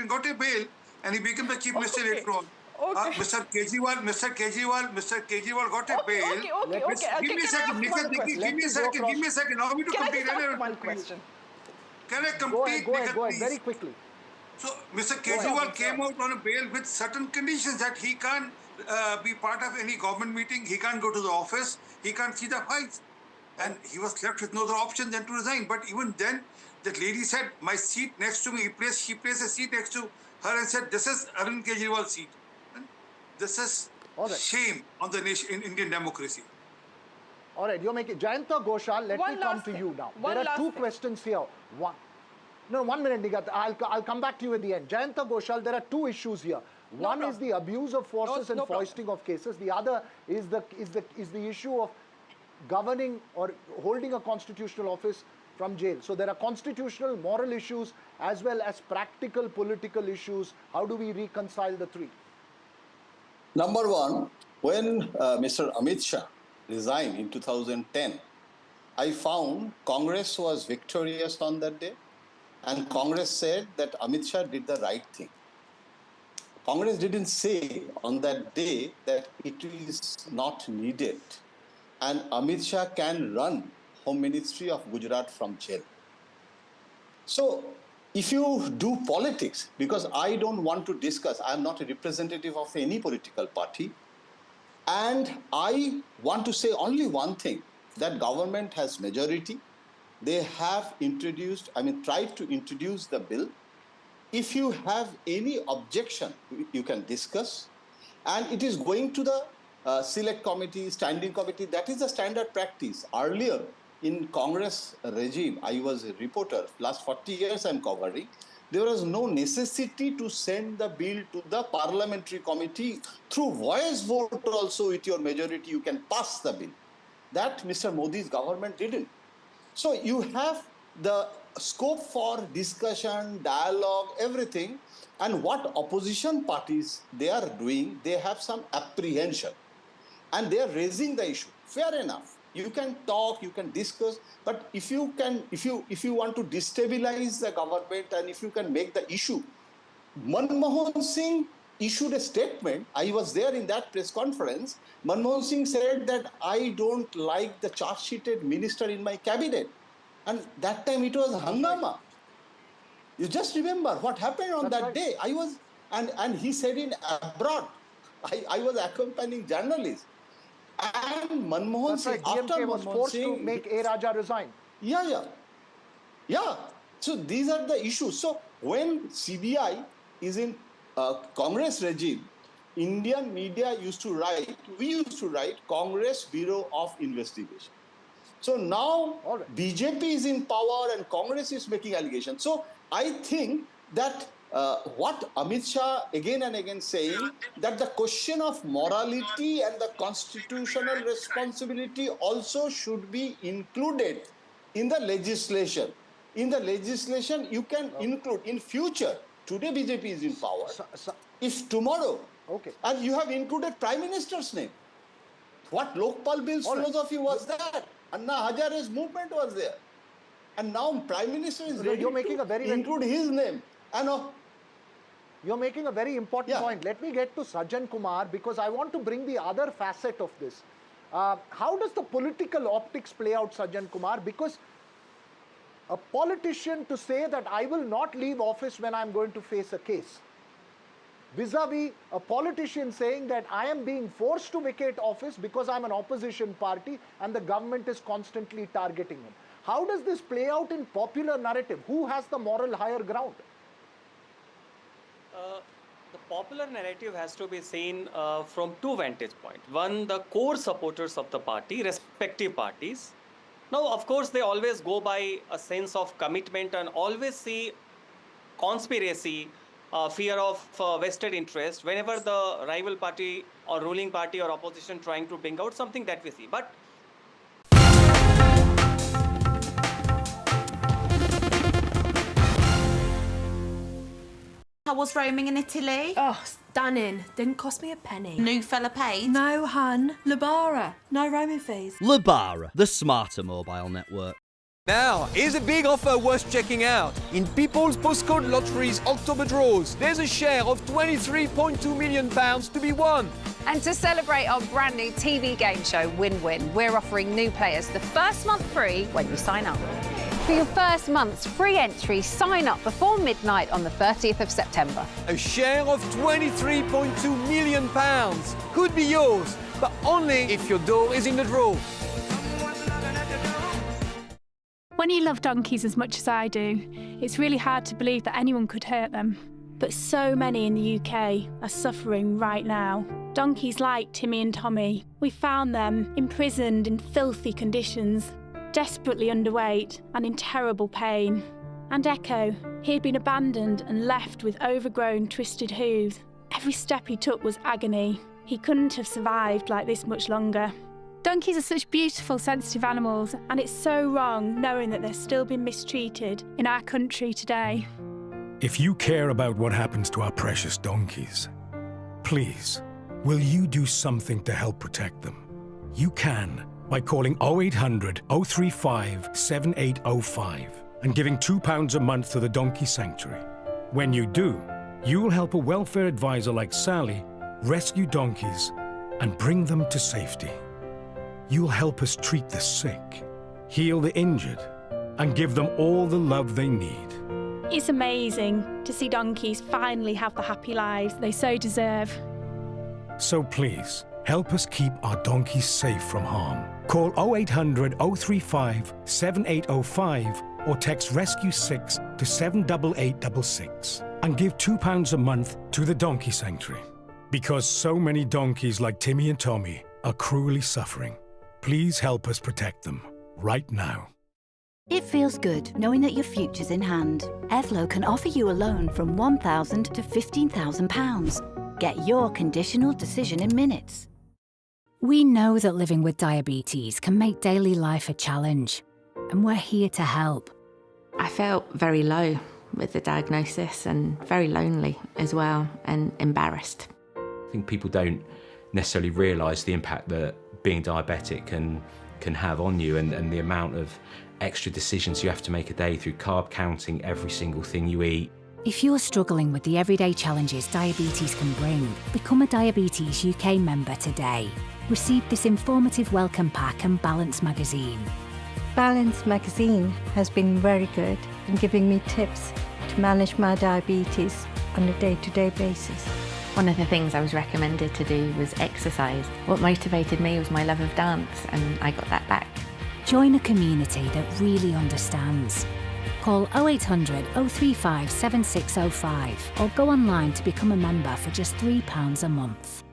got a bail, and he became the chief minister later on. Mr. Kejriwal got a bail. Give me a second. Allow me to complete. Can I just ask one question? Can I complete? Go ahead, please? very quickly. So, Mr. Kejriwal came out on a bail with certain conditions that he can't be part of any government meeting, he can't go to the office, he can't see the files. And he was left with no other option than to resign. But even then, that lady said, my seat next to me, she placed a seat next to her and said, this is Arvind Kejriwal's seat. And this is shame on the nation in Indian democracy. All right, you're making Jayanta Ghoshal. Let me come to you now. There are two questions here. One minute, Nigat. I'll come back to you at the end. Jayanta Ghoshal, there are two issues here. One is the abuse of forces and foisting of cases. The other is the issue of governing or holding a constitutional office from jail. So there are constitutional, moral issues as well as practical political issues. How do we reconcile the three? Number one, when Mr. Amit Shah resigned in 2010, I found Congress was victorious on that day, and Congress said that Amit Shah did the right thing. Congress didn't say on that day that it is not needed and Amit Shah can run Home Ministry of Gujarat from jail. So if you do politics, because I don't want to discuss, I'm not a representative of any political party, and I want to say only one thing, that government has majority. They have tried to introduce the bill. If you have any objection, you can discuss. And it is going to the select committee, standing committee. That is the standard practice. Earlier in Congress regime, I was a reporter. Last 40 years I'm covering. There was no necessity to send the bill to the parliamentary committee. Through voice vote also with your majority, you can pass the bill. That Mr. Modi's government didn't. So you have the scope for discussion, dialogue, everything. And what opposition parties they are doing, they have some apprehension. And they are raising the issue. Fair enough. You can talk, you can discuss, but if you want to destabilize the government and if you can make the issue, Manmohan Singh issued a statement. I was there in that press conference. Manmohan Singh said that I don't like the charge-sheeted minister in my cabinet. And that time it was hangama. You just remember what happened on that day. I was, and he said in abroad, I was accompanying journalists. And Manmohan Singh, after was forced to make A. Raja resign. Yeah. So these are the issues. So when CBI is in Congress regime, Indian media we used to write Congress Bureau of Investigation. So now BJP is in power and Congress is making allegations. So I think that what Amit Shah again and again saying, that the question of morality and the constitutional responsibility also should be included in the legislation. In the legislation, you can include in future. Today BJP is in power. If tomorrow, and you have included Prime Minister's name. What Lokpal Bill's philosophy was that? Anna Hazare's movement was there. And now Prime Minister is ready to include his name. You're making a very important point. Let me get to Sajjan Kumar because I want to bring the other facet of this. How does the political optics play out, Sajjan Kumar? Because a politician to say that I will not leave office when I'm going to face a case, vis-a-vis a politician saying that I am being forced to vacate office because I'm an opposition party and the government is constantly targeting him. How does this play out in popular narrative? Who has the moral higher ground? The popular narrative has to be seen from two vantage points. One, the core supporters of the party, respective parties. Now, of course, they always go by a sense of commitment and always see conspiracy, fear of vested interest whenever the rival party or ruling party or opposition trying to bring out something that we see. But How was roaming in Italy? Oh, stunning. Didn't cost me a penny. New fella paid? No, hun. Labara. No roaming fees. Labara, the smarter mobile network. Now, here's a big offer worth checking out. In People's Postcode Lottery's October draws, there's a share of £23.2 million to be won. And to celebrate our brand new TV game show, Win Win, we're offering new players the first month free when you sign up. For your first month's free entry, sign up before midnight on the 30th of September. A share of £23.2 million could be yours, but only if your door is in the draw. When you love donkeys as much as I do, it's really hard to believe that anyone could hurt them. But so many in the UK are suffering right now. Donkeys like Timmy and Tommy. We found them imprisoned in filthy conditions, desperately underweight and in terrible pain. And Echo, he had been abandoned and left with overgrown, twisted hooves. Every step he took was agony. He couldn't have survived like this much longer. Donkeys are such beautiful, sensitive animals, and it's so wrong knowing that they're still being mistreated in our country today. If you care about what happens to our precious donkeys, please, will you do something to help protect them? You can by calling 0800 035 7805 and giving £2 a month to the Donkey Sanctuary. When you do, you'll help a welfare advisor like Sally rescue donkeys and bring them to safety. You'll help us treat the sick, heal the injured, and give them all the love they need. It's amazing to see donkeys finally have the happy lives they so deserve. So please, help us keep our donkeys safe from harm. Call 0800 035 7805 or text Rescue 6 to 78866 and give £2 a month to the Donkey Sanctuary. Because so many donkeys like Timmy and Tommy are cruelly suffering. Please help us protect them right now. It feels good knowing that your future's in hand. Evlo can offer you a loan from £1,000 to £15,000. Get your conditional decision in minutes. We know that living with diabetes can make daily life a challenge, and we're here to help. I felt very low with the diagnosis and very lonely as well and embarrassed. I think people don't necessarily realise the impact that being diabetic can have on you and the amount of extra decisions you have to make a day through carb counting every single thing you eat. If you're struggling with the everyday challenges diabetes can bring, become a Diabetes UK member today. Receive this informative welcome pack and Balance magazine. Balance magazine has been very good in giving me tips to manage my diabetes on a day-to-day basis. One of the things I was recommended to do was exercise. What motivated me was my love of dance, and I got that back. Join a community that really understands. Call 0800 035 7605 or go online to become a member for just £3 a month.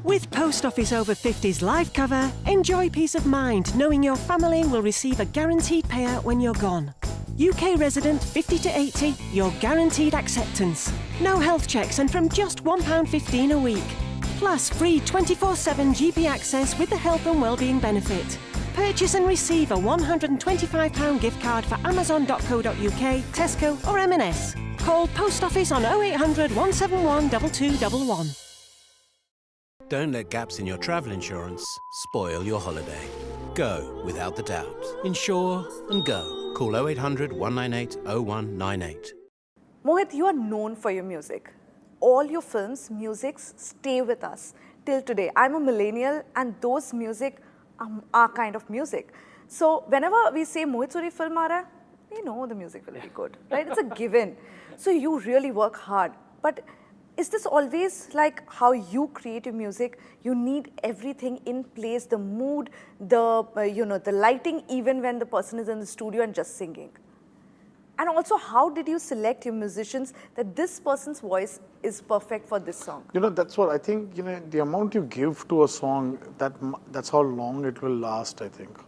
With Post Office Over 50s life cover, enjoy peace of mind knowing your family will receive a guaranteed payout when you're gone. UK resident 50 to 80, you're guaranteed acceptance. No health checks and from just £1.15 a week. Plus free 24/7 GP access with the health and wellbeing benefit. Purchase and receive a £125 gift card for amazon.co.uk, Tesco or M&S. Call Post Office on 0800 171 2211. Don't let gaps in your travel insurance spoil your holiday. Go without the doubt. Insure and go. Call 0800 198 0198. Mohit, you are known for your music. All your films, musics stay with us till today. I'm a millennial and those music are kind of music. So whenever we say Mohit Suri film aa raha hai, we know the music will be good, right? It's a given. So you really work hard. But is this always like how you create your music? You need everything in place, the mood, the lighting, even when the person is in the studio and just singing. And also, how did you select your musicians that this person's voice is perfect for this song? That's what I think, the amount you give to a song, that's how long it will last, I think.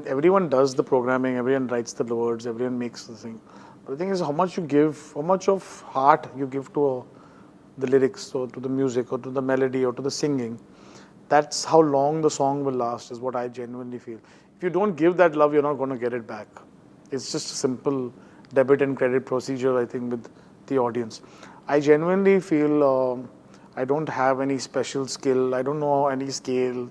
Everyone does the programming, everyone writes the words, everyone makes the thing. But the thing is how much you give, how much of heart you give to the lyrics or to the music or to the melody or to the singing. That's how long the song will last, is what I genuinely feel. If you don't give that love, you're not going to get it back. It's just a simple debit and credit procedure, I think, with the audience. I genuinely feel I don't have any special skill. I don't know any scale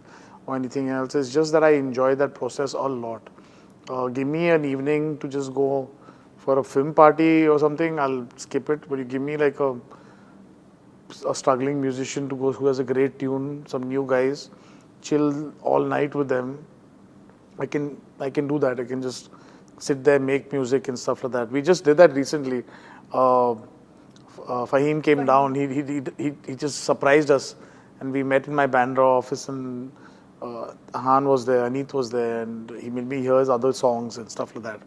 or anything else. It's just that I enjoy that process a lot. Give me an evening to just go for a film party or something, I'll skip it. But you give me like a struggling musician to go who has a great tune, some new guys, chill all night with them, I can do that. I can just sit there, make music and stuff like that. We just did that recently. Fahim came down. He just surprised us, and we met in my Bandra office, and Han was there, Aneet was there, and he made me hear his other songs and stuff like that.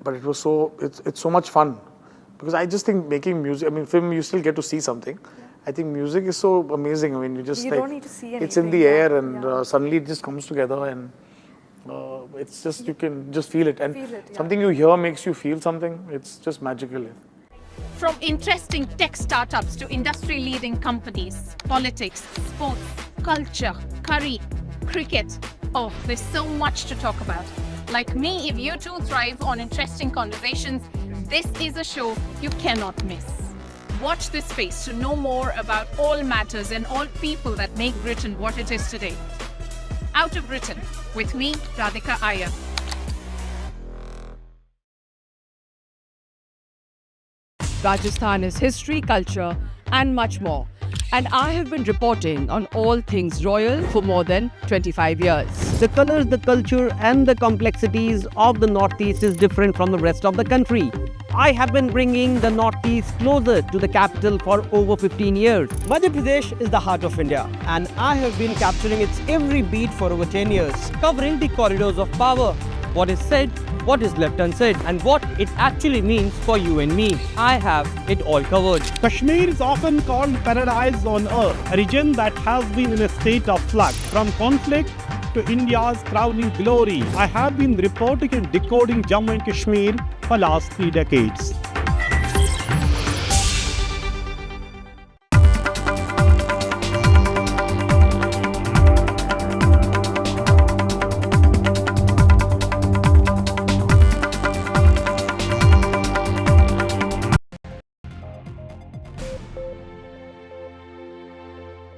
But it was it's so much fun, because I just think making music, I mean, film, you still get to see something. I think music is so amazing. I mean, you just don't need to see anything. It's in the air, and suddenly it just comes together, and it's just, you can just feel it. And something you hear makes you feel something. It's just magical. From interesting tech startups to industry-leading companies, politics, sports, culture, curry, cricket. Oh, there's so much to talk about. Like me, if you too thrive on interesting conversations, this is a show you cannot miss. Watch this space to know more about all matters and all people that make Britain what it is today. Out of Britain, with me, Radhika Iyer. Rajasthan is history, culture, and much more. And I have been reporting on all things royal for more than 25 years. The colors, the culture, and the complexities of the Northeast is different from the rest of the country. I have been bringing the Northeast closer to the capital for over 15 years. Madhya Pradesh is the heart of India, and I have been capturing its every beat for over 10 years, covering the corridors of power, what is said, what is left unsaid, and what it actually means for you and me. I have it all covered. Kashmir is often called paradise on earth, a region that has been in a state of flux from conflict to India's crowning glory. I have been reporting and decoding Jammu and Kashmir for last 3 decades.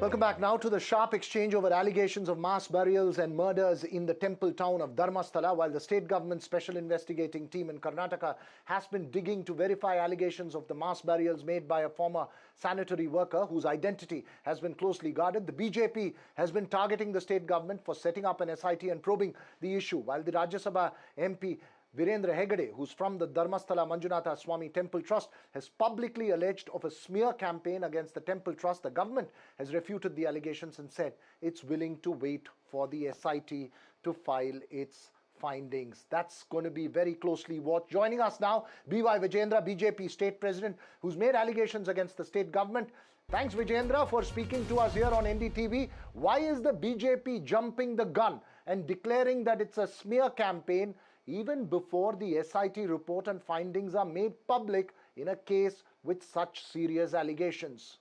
Welcome back now to the sharp exchange over allegations of mass burials and murders in the temple town of Dharmasthala, while the state government's special investigating team in Karnataka has been digging to verify allegations of the mass burials made by a former sanitary worker whose identity has been closely guarded. The BJP has been targeting the state government for setting up an SIT and probing the issue, while the Rajya Sabha MP Virendra Hegde, who's from the Dharmasthala Manjunatha Swami Temple Trust, has publicly alleged of a smear campaign against the Temple Trust. The government has refuted the allegations and said it's willing to wait for the SIT to file its findings. That's going to be very closely watched. Joining us now, B.Y. Vijendra, BJP State President, who's made allegations against the state government. Thanks, Vijendra, for speaking to us here on NDTV. Why is the BJP jumping the gun and declaring that it's a smear campaign even before the SIT report and findings are made public in a case with such serious allegations?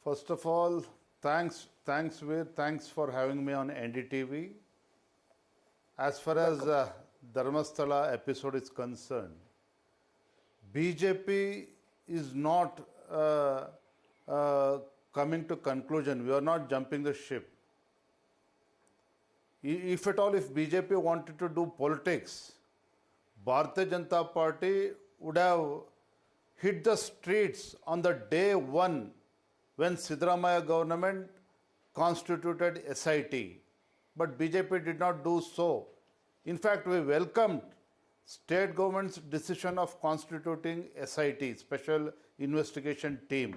First of all, thanks Veer, thanks for having me on NDTV. As far as Dharmasthala episode is concerned, BJP is not coming to conclusion. We are not jumping the ship. If at all, if BJP wanted to do politics, Bharatiya Janata Party would have hit the streets on the day one when Siddaramaiah government constituted SIT. But BJP did not do so. In fact, we welcomed state government's decision of constituting SIT, Special Investigation Team.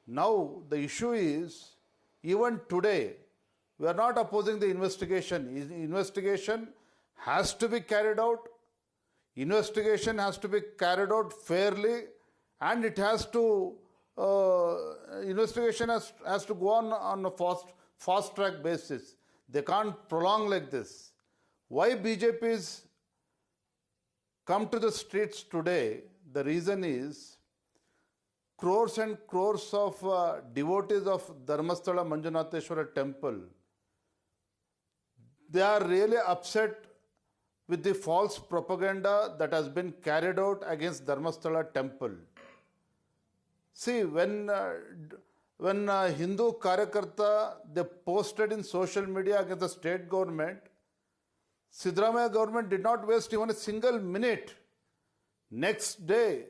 Now, the issue is, even today, we are not opposing the investigation. Investigation has to be carried out. Investigation has to be carried out fairly, and it has to, investigation has to go on a fast track basis. They can't prolong like this. Why BJP is come to the streets today? The reason is crores and crores of devotees of Dharmasthala Manjunatheshwara temple, they are really upset with the false propaganda that has been carried out against Dharmasthala temple. See, when Hindu Karyakarta, they posted in social media against the state government, Siddaramaiah government did not waste even a single minute. Next day,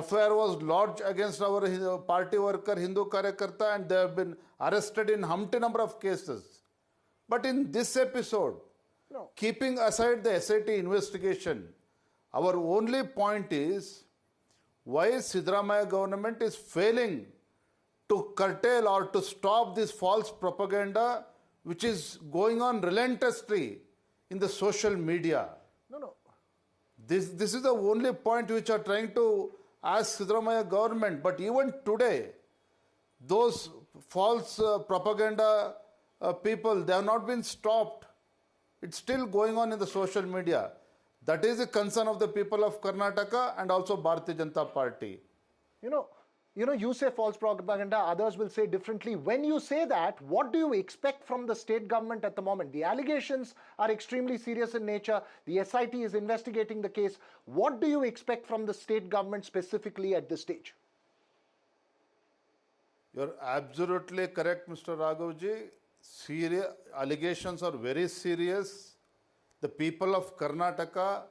FIR was lodged against our party worker, Hindu Karyakarta, and they have been arrested in humpty number of cases. But in this episode, keeping aside the SIT investigation, our only point is why Siddaramaiah government is failing to curtail or to stop this false propaganda which is going on relentlessly in the social media. This is the only point which are trying to ask Siddaramaiah government. But even today, those false propaganda people, they have not been stopped. It's still going on in the social media. That is the concern of the people of Karnataka and also Bharatiya Janata Party. You say false propaganda, others will say differently. When you say that, what do you expect from the state government at the moment? The allegations are extremely serious in nature. The SIT is investigating the case. What do you expect from the state government specifically at this stage? You're absolutely correct, Mr. Raghavji. Allegations are very serious. The people of Karnataka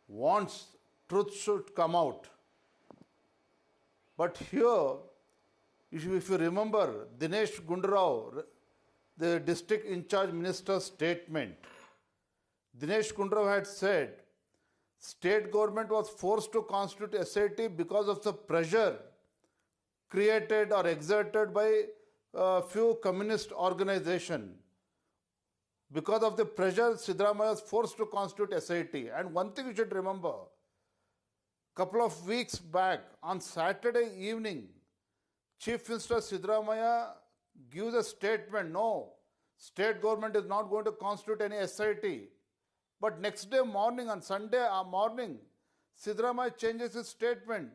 wants truth should come out. But here, if you remember Dinesh Gundurao, the district in charge minister's statement, Dinesh Gundurao had said, state government was forced to constitute SIT because of the pressure created or exerted by a few communist organizations. Because of the pressure, Siddaramaiah was forced to constitute SIT. And one thing you should remember, couple of weeks back, on Saturday evening, Chief Minister Siddaramaiah gives a statement, no, state government is not going to constitute any SIT. But next day morning, on Sunday morning, Siddaramaiah changes his statement.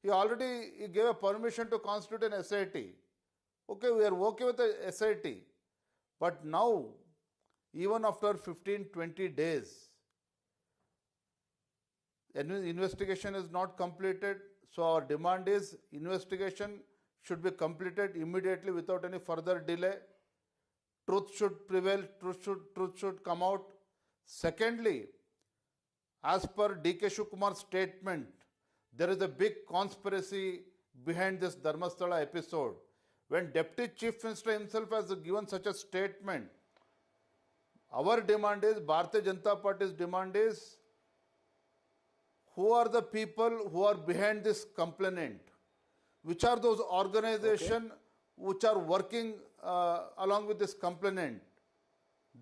He already gave a permission to constitute an SIT. Okay, we are okay with the SIT. But now, even after 15-20 days, investigation is not completed. So our demand is investigation should be completed immediately without any further delay. Truth should prevail, truth should come out. Secondly, as per D.K. Shivkumar's statement, there is a big conspiracy behind this Dharmasthala episode. When Deputy Chief Minister himself has given such a statement, our demand is, Bharatiya Janata Party's demand is, who are the people who are behind this complaint? Which are those organizations which are working along with this complainant?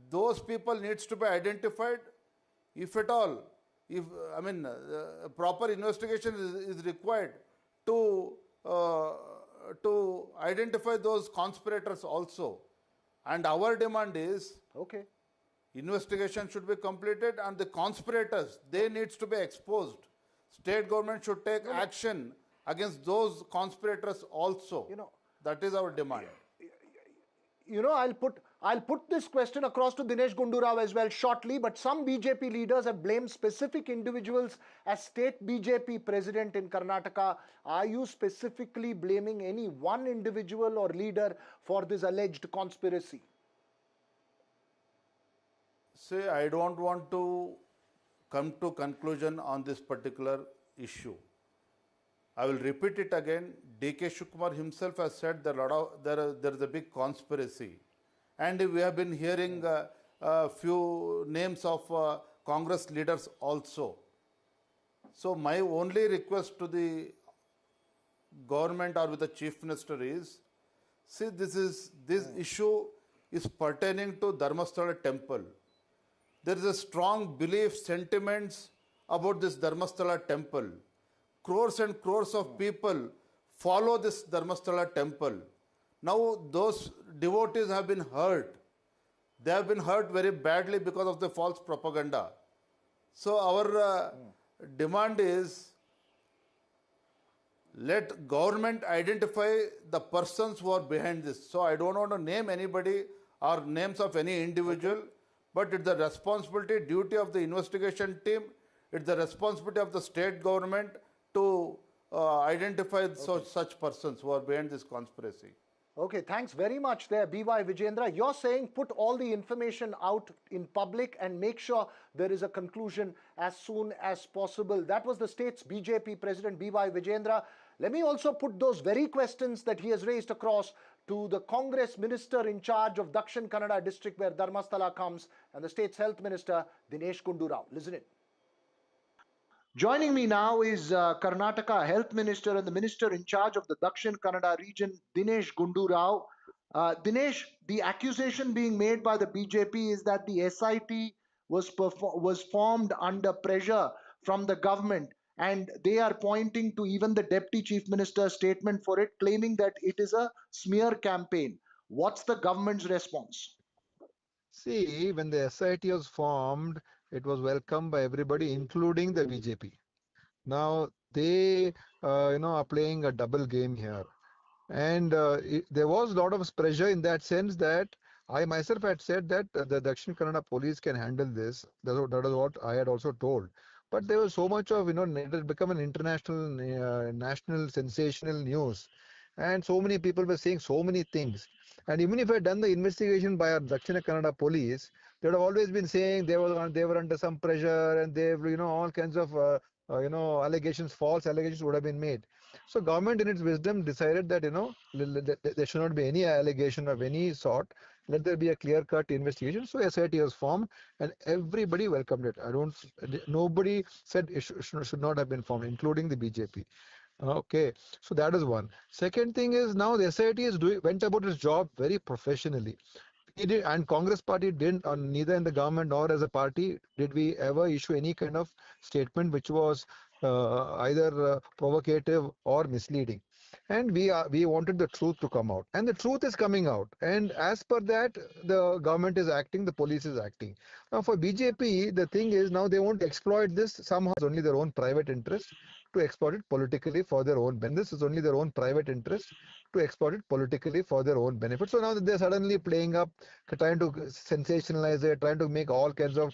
Those people needs to be identified. If at all, proper investigation is required to identify those conspirators also. And our demand is, investigation should be completed and the conspirators, they needs to be exposed. State government should take action against those conspirators also. That is our demand. I'll put this question across to Dinesh Gundurao as well shortly, but some BJP leaders have blamed specific individuals as state BJP president in Karnataka. Are you specifically blaming any one individual or leader for this alleged conspiracy? See, I don't want to come to conclusion on this particular issue. I will repeat it again. D.K. Shivkumar himself has said that there is a big conspiracy. And we have been hearing a few names of Congress leaders also. So my only request to the government or with the Chief Minister is, see, this issue is pertaining to Dharmasthala temple. There is a strong belief, sentiments about this Dharmasthala temple. Crores and crores of people follow this Dharmasthala temple. Now those devotees have been hurt. They have been hurt very badly because of the false propaganda. So our demand is, let government identify the persons who are behind this. So I don't want to name anybody or names of any individual, but it's the responsibility, duty of the investigation team, it's the responsibility of the state government to identify such persons who are behind this conspiracy. Okay, thanks very much there, B.Y. Vijendra. You're saying put all the information out in public and make sure there is a conclusion as soon as possible. That was the state's BJP President, B.Y. Vijendra. Let me also put those very questions that he has raised across to the Congress Minister in charge of Dakshin Kannada district where Dharmasthala comes and the state's Health Minister, Dinesh Gundu Rao. Listen in. Joining me now is Karnataka Health Minister and the Minister in charge of the Dakshin Kannada region, Dinesh Gundu Rao. Dinesh, the accusation being made by the BJP is that the SIT was formed under pressure from the government, and they are pointing to even the Deputy Chief Minister's statement for it, claiming that it is a smear campaign. What's the government's response? See, when the SIT was formed, it was welcomed by everybody, including the BJP. Now they, are playing a double game here, and there was a lot of pressure in that sense that I myself had said that the Dakshin Kannada police can handle this. That is what I had also told. But there was so much of, it had become an international, national sensational news, and so many people were saying so many things. And even if I had done the investigation by our Dakshina Kannada police, they would have always been saying they were under some pressure, and they've all kinds of allegations, false allegations would have been made. So government in its wisdom decided that there should not be any allegation of any sort. Let there be a clear-cut investigation. So SIT was formed, and everybody welcomed it. Nobody said it should not have been formed, including the BJP. Okay, so that is one. Second thing is now the SIT went about its job very professionally. And Congress party didn't, neither in the government nor as a party, did we ever issue any kind of statement which was either provocative or misleading. And we wanted the truth to come out, and the truth is coming out. And as per that, the government is acting, the police is acting. Now for BJP, the thing is now they want to exploit this somehow. It's only their own private interest to exploit it politically for their own benefit. This is only their own private interest to exploit it politically for their own benefit. So now that they're suddenly playing up, trying to sensationalize it, trying to make all kinds of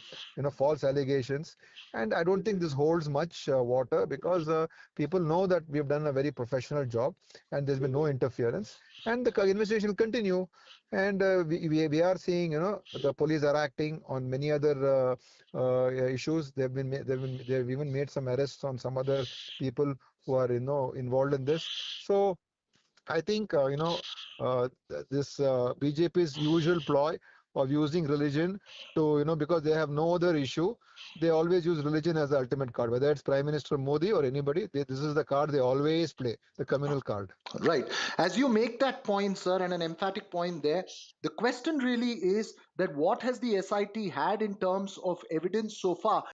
false allegations. And I don't think this holds much water, because people know that we've done a very professional job and there's been no interference. And the investigation will continue. And we are seeing, the police are acting on many other issues. They've even made some arrests on some other people who are involved in this. So I think this BJP's usual ploy of using religion to because they have no other issue, they always use religion as the ultimate card, whether it's Prime Minister Modi or anybody. This is the card they always play, the communal card. Right. As you make that point, sir, and an emphatic point there, the question really is that what has the SIT had in terms of evidence so far?